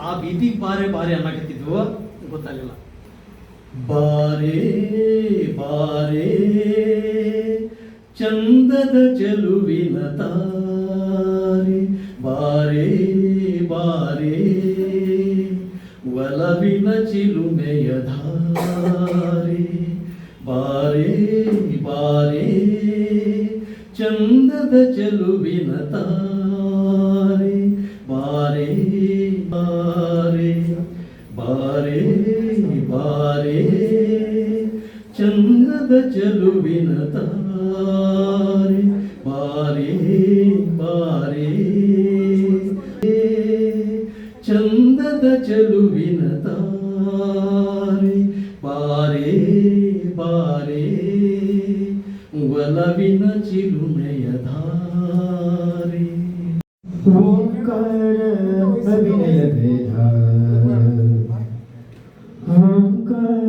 ಆ BP ಬಾರೆ ಬಾರೆ ಅನ್ನಕತ್ತಿದ್ವು, ಗೊತ್ತಾಗಲಿಲ್ಲ. ಬಾರೆ ಬಾರೆ ಚಂದದ ಚೆಲುವಿನ ತಾರೆ, ಬಾರೆ ಬಾರೆ ಒಲವಿನ ಚಿಲುಮೆಯ ಧಾರೆ, ಬಾರೆ ಬಾರೆ ಚಂದದ ಚೆಲುವಿನ ತಾರೆ, ಬಾರೆ ಬಾರೆ ಬಾರೆ ಬಾರೆ ಚಂದದ ಚೆಲುವಿನ ತಾರೆ, ಬಾರೆ ಬಾರೆ ಚಂದದ ಚೆಲುವಿನ ತಾರೆ, ಬಾರೆ ಬಾರೆ ಒಲವಿನ ಚಿಲುಮೆಯ ಧಾರೆ. ಓಂಕಾರ ಅಭಿನಯ ಭೇದ, ಓಂಕಾರ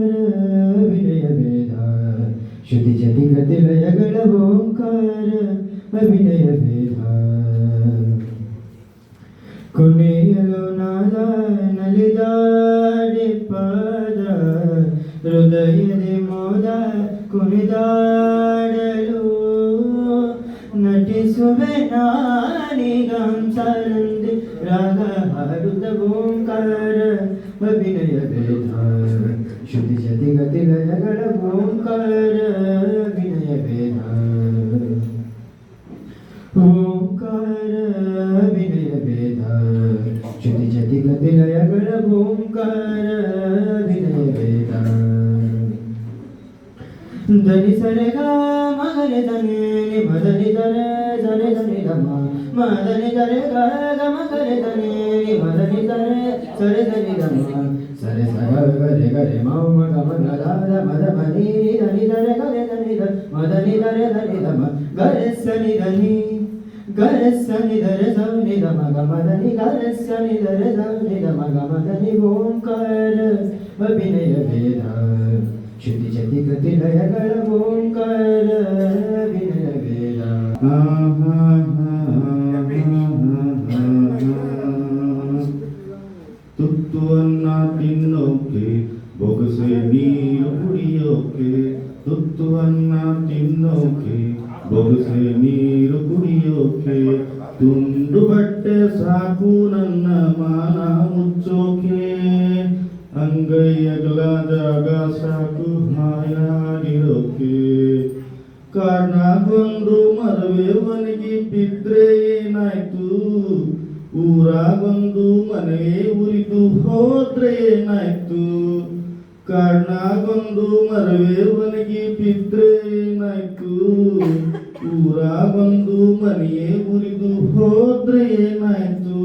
ಅಭಿನಯ ಭೇದ, ಶ್ರುತಿ ಜತಿ ಗತಿ ಲಯಗಳ ಓಂಕಾರ ಅಭಿನಯ ಭೇದ. ಕುಣಿಯಲು ನಾದ ನಲಿದಾಡಿ ಪಾದ, ಹೃದಯದಿ ಮೋದ ಕುಣಿದಾಡಲು ನಟಿಸುವೆ ನಾನೀಗಂಸರಂದಿ ರಾಗ ಹಾಡುತ್ತ ಓಂಕಾರ ಅಭಿನಯ ಭೇದ, ಶ್ರುತಿ ಜತಿ ಗತಿ ಲಯಗಳ ಓಂಕಾರ ಅಭಿನಯ ಭೇದ. ಓಂಕಾರ ಅಭಿನಯ ಭೇದ, ಶ್ರುತಿ ಜತಿ ಗತಿ ಲಯಗಳ ಓಂಕಾರ ಅಭಿನಯ ಭೇದ. ಧನಿ ಸರೆ ಗ ಮಗರೆ ಧನಿ ಮದನಿ ದರೆ ಧರೆ ಧನಿ ಧಮ, ಮದನಿ ದರೆ ಗ ಮಗರೆ ಧನಿ ಮದನಿ ದರೆ ಸರೆ ಧನಿ ಧಮ, ಸರೆ ಸಗ ಗರೆ ಗರೆ ಮಮ ಗಮ ಗದ ಮದ ಮನಿ ಧನಿ ದರೆ ಗರೆ ಧನಿ ಧ ಮದನಿ ದರೆ ಧನಿ ಧಮ, ಗರೆ ಸನಿ ಧನಿ ಗರೆ ಸನಿ ದರೆ ಧನಿ ಧಮ ಗಮದನಿ ಗರೆ ಸನಿ ದರೆ ಧನಿ ಧಮ ಗಮದನಿ. ಓಂಕಾರ ಅಭಿನಯ ಭೇದ, ಶ್ರುತಿ ಜತಿ ಗತಿ ಲಯಗಳ ಓಂಕಾರ ಅಭಿನಯ ಭೇದ. ತುತ್ತುವನ್ನ ತಿನ್ನೋಕೆ ಬೊಗಸೆ ನೀರು ಕುಡಿಯೋಕೆ, ತುತ್ತುವನ್ನ ತಿನ್ನೋಕೆ ಬೊಗಸೆ ನೀರು ಕುಡಿಯೋಕೆ, ತುಂಡು ಬಟ್ಟೆ ಸಾಕು ನನ್ನ ಮಾನ ಮುಚ್ಚೋಕೆ, ಅಂಗೈ ಅಗಲಾದಾಗ ಸಾಕು ಹಾಯಾಗಿರೋಕೆ. ಕಾರ್ನಾಗೊಂದು ಮದುವೆ ಒಣಗಿ ಬಿದ್ರೆ ಏನಾಯ್ತು, ಊರಾಗೊಂದು ಮನೆ ಉರಿದು ಹೋದ್ರೆ ಏನಾಯ್ತು. ಕಾರ್ನಾಗೊಂದು ಮದುವೆ ಒಣಗಿ ಬಿದ್ರೆ ಏನಾಯ್ತು, ಊರಾಗೊಂದು ಮನೆಯೇ ಉರಿದು ಹೋದ್ರೆ ಏನಾಯ್ತು.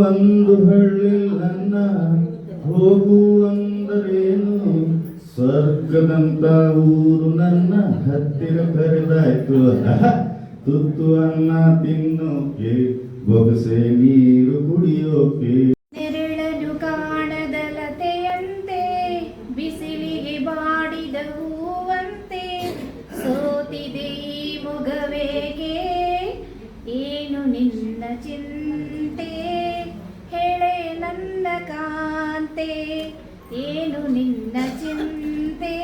ಒಂದು ಹಳ್ಳಿ ನನ್ನ ಹೋಗು ಅಂದರೇನು, ಸ್ವರ್ಗದಂತ ಊರು ನನ್ನ ಹತ್ತಿರ ಕರೆದಾಯ್ತು. ತುತ್ತು ಅನ್ನ ತಿನ್ನೋಕೆ ಬೊಗಸೆ ನೀರು ಕುಡಿಯೋಕೆ. ನೆರಳನು ಕಾಣದಲತೆಯಂತೆ ಬಿಸಿಲಿಗೆ ಬಾಡಿದ ಹೂವಂತೆ, ಸೋತಿದೆ ಈ ಮೊಗವೇಗೆ ಏನು ನಿನ್ನ ಚಿಂತೆ, ಹೇಳೆ ನನ್ನ ಕಾಂತೆ ಏನು ನಿನ್ನ ಚಿಂತೆ,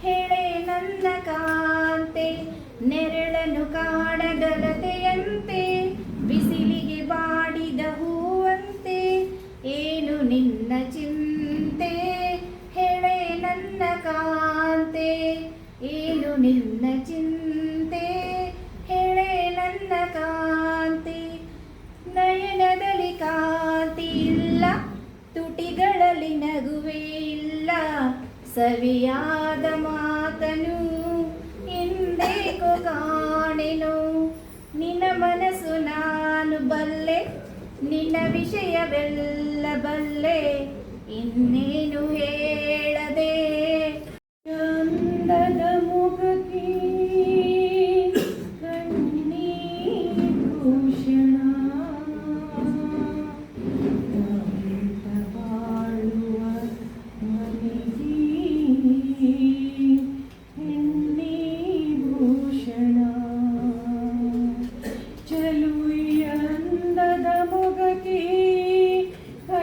ಹೇಳೆ ನನ್ನ ಕಾಂತೆ. ನೆರಳನು ಕಾಣದಲತೆಯಂತೆ ಬಿಸಿಲಿಗೆ ಬಾಡಿದ ಹೂವಂತೆ, ಏನು ನಿನ್ನ ಚಿಂತೆ, ಹೇಳೆ ನನ್ನ ಕಾಂತೆ ಏನು ನಿನ್ನ ಚಿಂತೆ, ಹೇಳೆ ನನ್ನ ಕಾಂತೆ. ನಯನದಲ್ಲಿ ಕಾಂತಿ ಇಲ್ಲ, ತುಟಿಗಳಲ್ಲಿ ನಗುವೇ ಇಲ್ಲ, ಸವಿಯಾದ ಮಾತನು ಹಿಂದೇಕೋ ಕಾಣೆನು. ನಿನ್ನ ಮನಸ್ಸು ನಾನು ಬಲ್ಲೆ, ನಿನ್ನ ವಿಷಯವೆಲ್ಲ ಬಲ್ಲೆ, ಇನ್ನೇನು ಹೇಳದೆ. ಚಂದದ ಮುಖಕ್ಕೆ ಕಣ್ಣೀರು ಭೂಷಣ,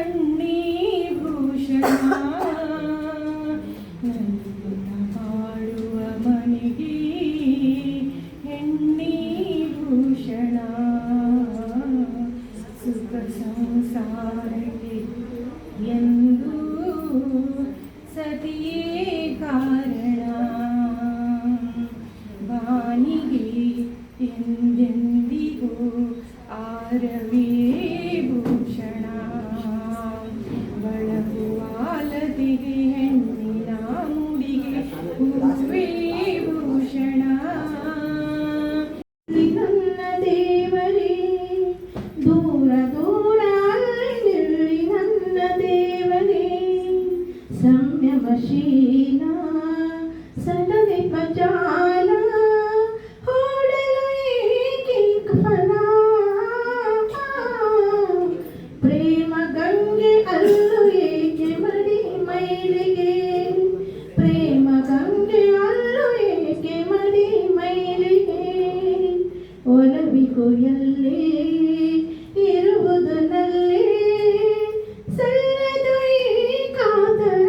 ಫಣೀಭೂಷಣ ನನ್ನ ಮಾಡುವ ಮನೆಗೆ ಹೆಣ್ಣೀಭೂಷಣ ಸುಖ ಸಂಸಾರಕ್ಕೆ ಎಂದು ಸತಿಯೇ ಕಾರಣ ಬಾನಿಗೆ ಎಂದೆಂದಿಗೂ ಆರವೇ ಭೂಷಣ ಬಳಗುವಾಲದಿಗೆ ಹೆಣ್ಣಿನ ಮುಡಿಗೆ ಹೂವೇ ಭೂಷಣ ನನ್ನ ದೇವರೇ ದೂರ ದೂರ ಅಲ್ಲಿ ನನ್ನ ದೇವರೇ ಸಂಯಮಶೀಲ ಸಲನೆ ಪಜಾಲ ಹೊಡಲು ಏಕೆ ಫಲ ಪ್ರೇಮ ಗಂಗೆ ಅಲ್ಲು ಏಕೆ ಮಡಿ ಮೈಲಿಗೆ ಪ್ರೇಮ ಗಂಗೆ ಅಲ್ಲು ಏಕೆ ಮಡಿ ಮೈಲಿಗೆ ಒಲವಿಗೂ ಎಲ್ಲೇ ಇರುವುದು ನಲ್ಲೇ ಸಲ್ಲದು ಈ ಕಾತರ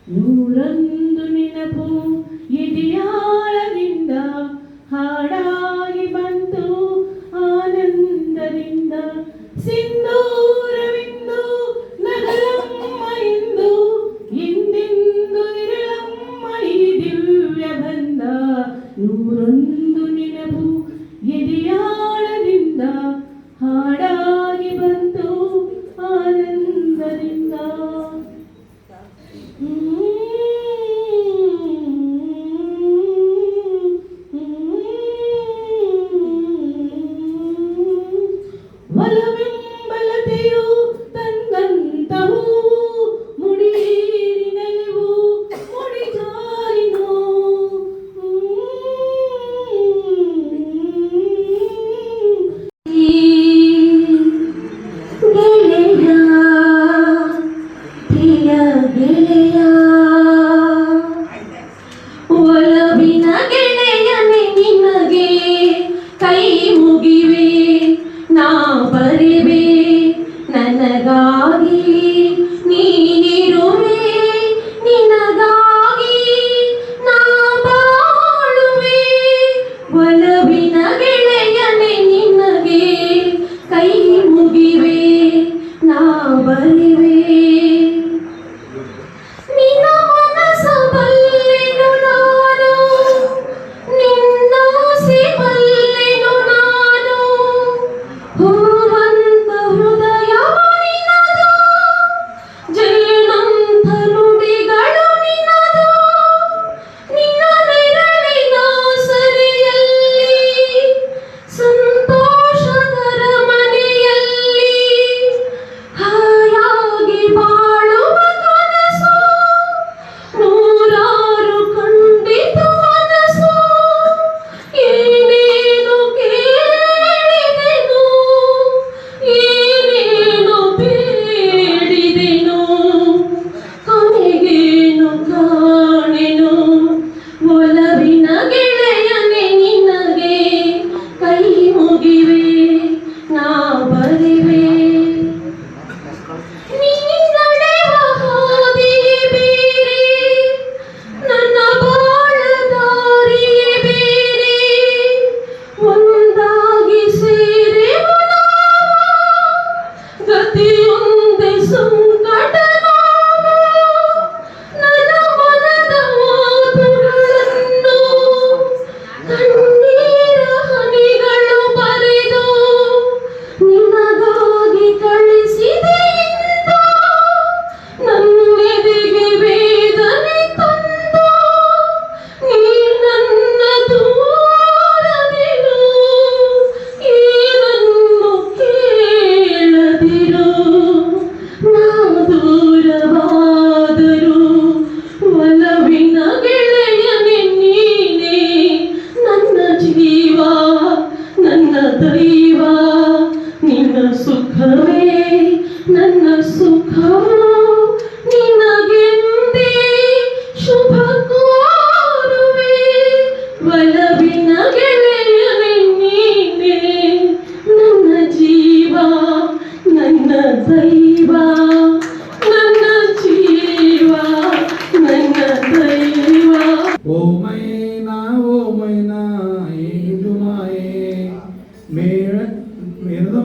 ನೂರೊಂದು ನೆನಪು ಎದೆಯಾಳದಿಂದ ಹಾಡಾಗಿ ಬಂತು ಆನಂದದಿಂದ ಸಿಂಧೂರವಿಂದು ನಗರಮ್ಮ ಎಂದು ಎಂದೆಂದು ಇರಳಮ್ಮ ಈ ದಿವ್ಯ ಬಂದ ನೂರೊಂದು ನೆನಪು ಎದೆಯಾಳದಿಂದ ಹಾಡಾಗಿ ಬಂತು ಆನಂದದಿಂದ ಒಲವೆಂಬಲತೆಯು ತಂದಂತವು ಮುಡಿನಲಿವು ಮುಡಿಜಾರಿನೋ ಗೆಳೆಯ ಪ್ರಿಯ ಗೆಳೆಯ ಒಲವಿನ ಗೆಳೆಯನೆ ನಿನಗೆ ಕೈ ಮುಗಿವೆ ನಾ ಬರಿವೆ ನನಗಾಗಿ ನೀನಿರುವೆ ನಿನಗಾಗಿ ನಾ ಬಾಳುವೆ ಒಲವಿನ ಗೆಳೆಯನೆ ನಿನಗೆ ಕೈ ಮುಗಿವೆ ನಾ ಬರಿವೆ ನಿನ್ನ ಮನಸ ಬಲ್ಲೆನು ನಾನು ನಿನ್ನಾಸೆ ಬಲ್ಲೆನು ನಾನು ಹೂವಂತ ಹೃದಯವ ನಿನ್ನದು ಜೇನಂತ ನುಡಿಗಳು ನಿನ್ನದು ನಿನ್ನ ನೆರಳಿನ ಸರಿಯಲ್ಲಿ ಸಂತೋಷದರ ಮನೆಯಲ್ಲಿ ಹಾಯಾಗಿ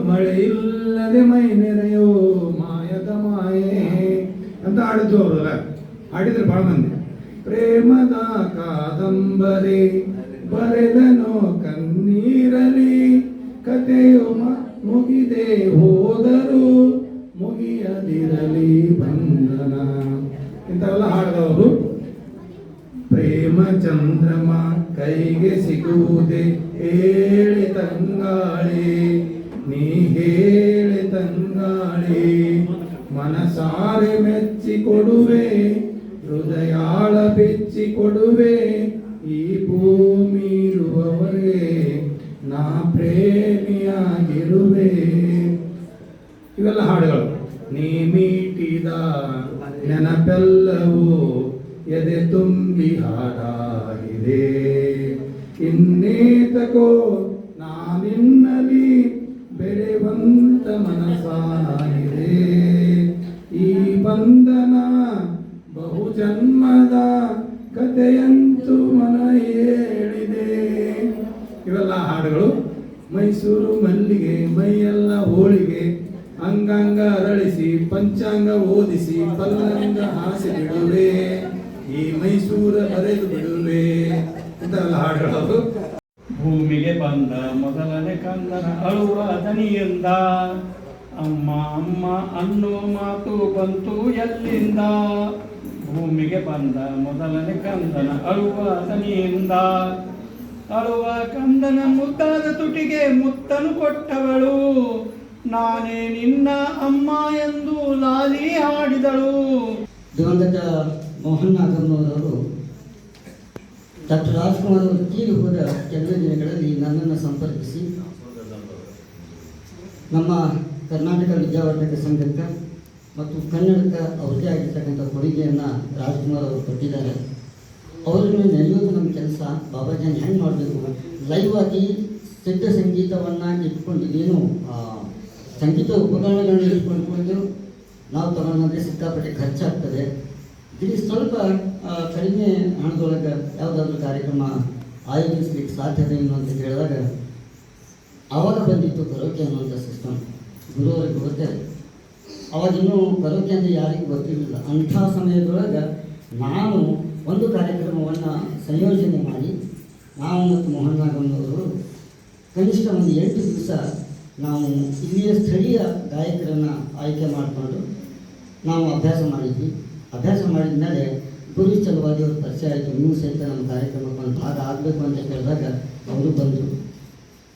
ಮಳೆ ಇಲ್ಲದೆ ಮೈ ನೆರೆಯೋ ಮಾಯದ ಮಾಯೆ ಅಂತ ಹಾಡಿದ್ದು ಅವರಲ್ಲ, ಹಾಡಿದ್ರೆ ಬಹಳ ಮಂದಿ. ಪ್ರೇಮದ ಕಾದಂಬರಿ ಬರೆದನೋ ಕಣ್ಣೀರಲಿ, ಕಥೆಯು ಮುಗಿದೆ ಹೋದರೂ ಮುಗಿಯದಿರಲಿ ಬಂಧನ ಇಂಥವೆಲ್ಲ ಹಾಡಿದವರು. ಪ್ರೇಮ ಚಂದ್ರಮ ಕೈಗೆ ಸಿಗುವುದೇ ಹೇಳಿ ತಂಗಾಳಿ, ನೀ ಹೇಳಿ ತಂಗಾಳಿ, ಮನಸಾರೆ ಮೆಚ್ಚಿ ಕೊಡುವೆ, ಹೃದಯಾಳ ಬೆಚ್ಚಿ ಕೊಡುವೆ, ಈ ಭೂಮಿ ಇರುವವರೆಗೆ ನಾ ಪ್ರೇಮಿಯಾಗಿರುವೆ. ಇವೆಲ್ಲ ಹಾಡುಗಳು. ನೀ ಮೀಟಿದ ನೆನಪೆಲ್ಲವೂ ಎದೆ ತುಂಬಿ ಹಾಡಾಗಿದೆ, ಇನ್ನೇತಕೋ ನಾನಿನ್ನಲಿ ಬೆಳೆವಂತ ಮನಸಾಗಿದೆ, ಈ ಬಂಧನ ಬಹುಜನ್ಮದ ಕಥೆಯಂತೂ ಮನ ಹೇಳಿದೆ. ಇವೆಲ್ಲ ಹಾಡುಗಳು. ಮೈಸೂರು ಮಲ್ಲಿಗೆ ಮೈಯೆಲ್ಲ ಹೋಳಿಗೆ, ಅಂಗಾಂಗ ಅರಳಿಸಿ ಪಂಚಾಂಗ ಓದಿಸಿ ಪಲ್ಲಂಗ ಹಾಸಿ ಬಿಡುವೆ, ಈ ಮೈಸೂರ ಬರೆದು ಬಿಡುವೆ ಇಂಥವೆಲ್ಲ ಹಾಡುಗಳು. ಭೂಮಿಗೆ ಬಂದ ಮೊದಲನೇ ಕಂದನ ಅಳುವ ದನಿಯಿಂದ, ಅಮ್ಮ ಅಮ್ಮ ಅನ್ನೋ ಮಾತು ಬಂತು ಎಲ್ಲಿಂದ. ಭೂಮಿಗೆ ಬಂದ ಮೊದಲನೇ ಕಂದನ ಅಳುವ ದನಿಯಿಂದ, ಅಳುವ ಕಂದನ ಮುದ್ದಾದ ತುಟಿಗೆ ಮುತ್ತನು ಕೊಟ್ಟವಳು, ನಾನೇ ನಿನ್ನ ಅಮ್ಮ ಎಂದು ಲಾಲಿ ಹಾಡಿದಳು. ದಿವಂಗತ ಮೋಹನ್ ನಾಗಮ್ಮನವರು ಡಾಕ್ಟರ್ ರಾಜ್ಕುಮಾರ್ ಅವರು ತೀರಿ ಹೋದ ಕೆಲವೇ ದಿನಗಳಲ್ಲಿ ನನ್ನನ್ನು ಸಂಪರ್ಕಿಸಿ ನಮ್ಮ ಕರ್ನಾಟಕ ವಿದ್ಯಾವರ್ಧಕ ಸಂಘಕ್ಕೆ ಮತ್ತು ಕನ್ನಡಕ್ಕೆ ಅವ್ರದ್ದೇ ಆಗಿರ್ತಕ್ಕಂಥ ಕೊಡುಗೆಯನ್ನು ರಾಜ್ಕುಮಾರ್ ಅವರು ಕೊಟ್ಟಿದ್ದಾರೆ. ಅವರನ್ನು ನೆನೆಯೋದು ನಮ್ಮ ಕೆಲಸ. ಬಾಬಾಜಿಯನ್ನು ಹೆಂಗೆ ಮಾಡಬೇಕು, ಲೈವ್ ಆಗಿ ಸಿದ್ಧ ಸಂಗೀತವನ್ನು ಇಟ್ಕೊಂಡು ಏನು ಸಂಗೀತ ಉಪಕರಣಗಳನ್ನು ಇಟ್ಕೊಂಡು ನಾವು ತಗೊಂಡ್ರೆ ಸಿಕ್ಕಾಪಟ್ಟೆ ಖರ್ಚಾಗ್ತದೆ. ಇಲ್ಲಿ ಸ್ವಲ್ಪ ಕಡಿಮೆ ಹಣದೊಳಗೆ ಯಾವುದಾದ್ರೂ ಕಾರ್ಯಕ್ರಮ ಆಯೋಜಿಸ್ಲಿಕ್ಕೆ ಸಾಧ್ಯತೆ ಏನು ಅಂತ ಕೇಳಿದಾಗ ಆವಾಗ ಬಂದಿತ್ತು ಕರೋಕೆ ಅನ್ನುವಂಥ ಸಿಸ್ಟಮ್. ಗುರುವರಿಗೆ ಗೊತ್ತೇ, ಅವಾಗಿನ್ನೂ ಕರೋಕೆ ಅಂದರೆ ಯಾರಿಗೂ ಗೊತ್ತಿರಲಿಲ್ಲ. ಅಂಥ ಸಮಯದೊಳಗೆ ನಾನು ಒಂದು ಕಾರ್ಯಕ್ರಮವನ್ನು ಸಂಯೋಜನೆ ಮಾಡಿ ನಾವು ಮತ್ತು ಮೋಹನ್ ನಾಗಮ್ಮನವರು ಕನಿಷ್ಠ ಒಂದು 8 ದಿವಸ ನಾವು ಇಲ್ಲಿಯ ಸ್ಥಳೀಯ ಗಾಯಕರನ್ನು ಆಯ್ಕೆ ಮಾಡಿಕೊಂಡು ನಾವು ಅಭ್ಯಾಸ ಮಾಡಿದ್ವಿ. ಅಭ್ಯಾಸ ಮಾಡಿದ ಮೇಲೆ ಗುರು ಚಲವಾದಿ ಅವರು ಪರಿಚಯ ಆಯಿತು. ನೀವು ಸಹಿತ ನಮ್ಮ ಕಾರ್ಯಕ್ರಮಕ್ಕೆ ಒಂದು ಭಾಗ ಆಗಬೇಕು ಅಂತ ಕೇಳಿದಾಗ ಅವರು ಬಂದರು.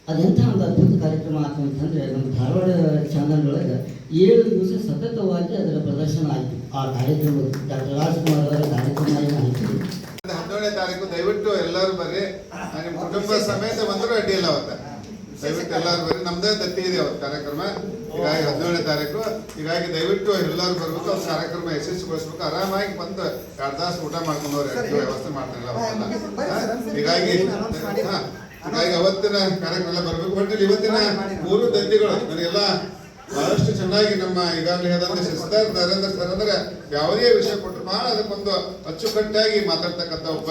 ಅದೆಂಥ ಒಂದು ಅದ್ಭುತ ಕಾರ್ಯಕ್ರಮ ಆಯಿತು ಅಂತಂದರೆ, ನಮ್ಮ ಧಾರವಾಡ ಚಾನಲ್ ಒಳಗೆ 7 ದಿವಸ ಸತತವಾಗಿ ಅದರ ಪ್ರದರ್ಶನ ಆಯಿತು. ಆ ಕಾರ್ಯಕ್ರಮ ಡಾಕ್ಟರ್ ರಾಜ್ಕುಮಾರ್ ಅವರ ಕಾರ್ಯಕ್ರಮ ಏನಾಯಿತು. 17ನೇ ತಾರೀಕು ದಯವಿಟ್ಟು ಎಲ್ಲರೂ ಬರ್ರಿ. ನಿಮ್ಮ ಕುಟುಂಬ ಸಮೇತ ಬಂದರೂ ಅಡ್ಡಿಯಿಲ್ಲ. ಅವತ್ತು ದಯವಿಟ್ಟು ಎಲ್ಲರೂ ಬರ್ರಿ. ನಮ್ದೇ ದತ್ತಿ ಇದೆ ಅವತ್ತು ಕಾರ್ಯಕ್ರಮ. ಹೀಗಾಗಿ 17ನೇ ತಾರೀಕು, ಹೀಗಾಗಿ ದಯವಿಟ್ಟು ಎಲ್ಲರೂ ಬರ್ಬೇಕು. ಅವ್ರ ಕಾರ್ಯಕ್ರಮ ಯಶಸ್ವಿಗೊಳಿಸ್ಬೇಕು. ಆರಾಮಾಗಿ ಬಂದು 2 ತಾಸು ಊಟ ಮಾಡ್ಕೊಂಡು ವ್ಯವಸ್ಥೆ ಮಾಡ್ತಾರಲ್ಲ ಅವತ್ತೆಲ್ಲ. ಹೀಗಾಗಿ ಅವತ್ತಿನ ಕಾರ್ಯಕ್ರಮ ಎಲ್ಲ ಬರ್ಬೇಕು. ಒಟ್ಟಿನಲ್ಲಿ ಇವತ್ತಿನ 3 ದತ್ತಿಗಳು ನನಗೆಲ್ಲ ಬಹಳಷ್ಟು ಚೆನ್ನಾಗಿ ನಮ್ಮ ಈಗಾಗಲೇ ಹೇಳಿದಂತೆ ಶಶಿಧರ್ ನರೇಂದ್ರ ಸರ್ ಅಂದ್ರೆ ಯಾವುದೇ ವಿಷಯ ಕೊಟ್ಟರು ಬಹಳ ಅದಕ್ಕೊಂದು ಅಚ್ಚುಕಟ್ಟಾಗಿ ಮಾತಾಡ್ತಕ್ಕಂಥ ಒಬ್ಬ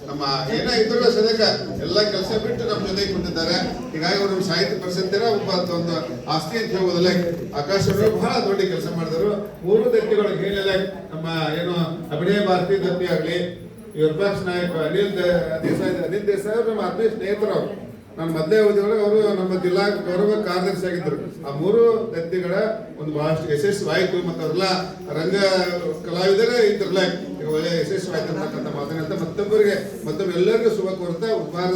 ನಮ್ಮ ಏನೋ ಇದ್ರೂ ಸದ್ಯಕ್ಕೆ ಎಲ್ಲ ಕೆಲಸ ಬಿಟ್ಟು ನಮ್ಮ ಜೊತೆಗೆ ಕುಂತಿದ್ದಾರೆ. ಹೀಗಾಗಿ ಅವರು ನಮ್ಮ ಸಾಹಿತ್ಯ ಪರಿಷತ್ತಿನ ಒಬ್ಬ ಒಂದು ಆಸ್ತಿ ಅಂತ ಹೇಳ್ಬೋದಲ್ಲ. ಆಕಾಶವಾಣಿ ಬಹಳ ದೊಡ್ಡ ಕೆಲಸ ಮಾಡಿದರು. 3 ದತ್ತಿಗಳು ಹೇಳಿಲ್ಲ, ನಮ್ಮ ಏನು ಅಭಿನಯ ಭಾರತಿ ದತ್ತಿ ಆಗಲಿ, ವಿರೂಪಾಕ್ಷ ನಾಯಕ್, ಅನಿಲ್ ದೇಸಾಯಿ ಅವರು ನಮ್ಮ ಆತ್ಮೀಯ ಸ್ನೇಹಿತರು. ಅವರು ನನ್ನ ಮೊದಲೇ ಅವಧಿಯೊಳಗೆ ಅವರು ನಮ್ಮ ಜಿಲ್ಲಾ ಗೌರವ ಕಾರ್ಯದರ್ಶಿ ಆಗಿದ್ದರು. ಆ 3 ದತ್ತಿಗಳ ಒಂದು ಬಹಳಷ್ಟು ಯಶಸ್ವಿಯಾಯಿತು. ಮತ್ತು ಅವರೆಲ್ಲ ರಂಗ ಕಲಾವಿದರೇ ಇದ್ರಲ್ಲ, ಒಳ್ಳೆ ಯಶಸ್ವಿಯಾಯ್ತು ಅಂತಕ್ಕಂಥ ಮಾತನ್ನ ಮತ್ತೊಬ್ಬರಿಗೆ ಮತ್ತೊಮ್ಮೆ ಎಲ್ಲರಿಗೂ ಶುಭ ಕೋರ್ತಾ ಉಪಹಾರ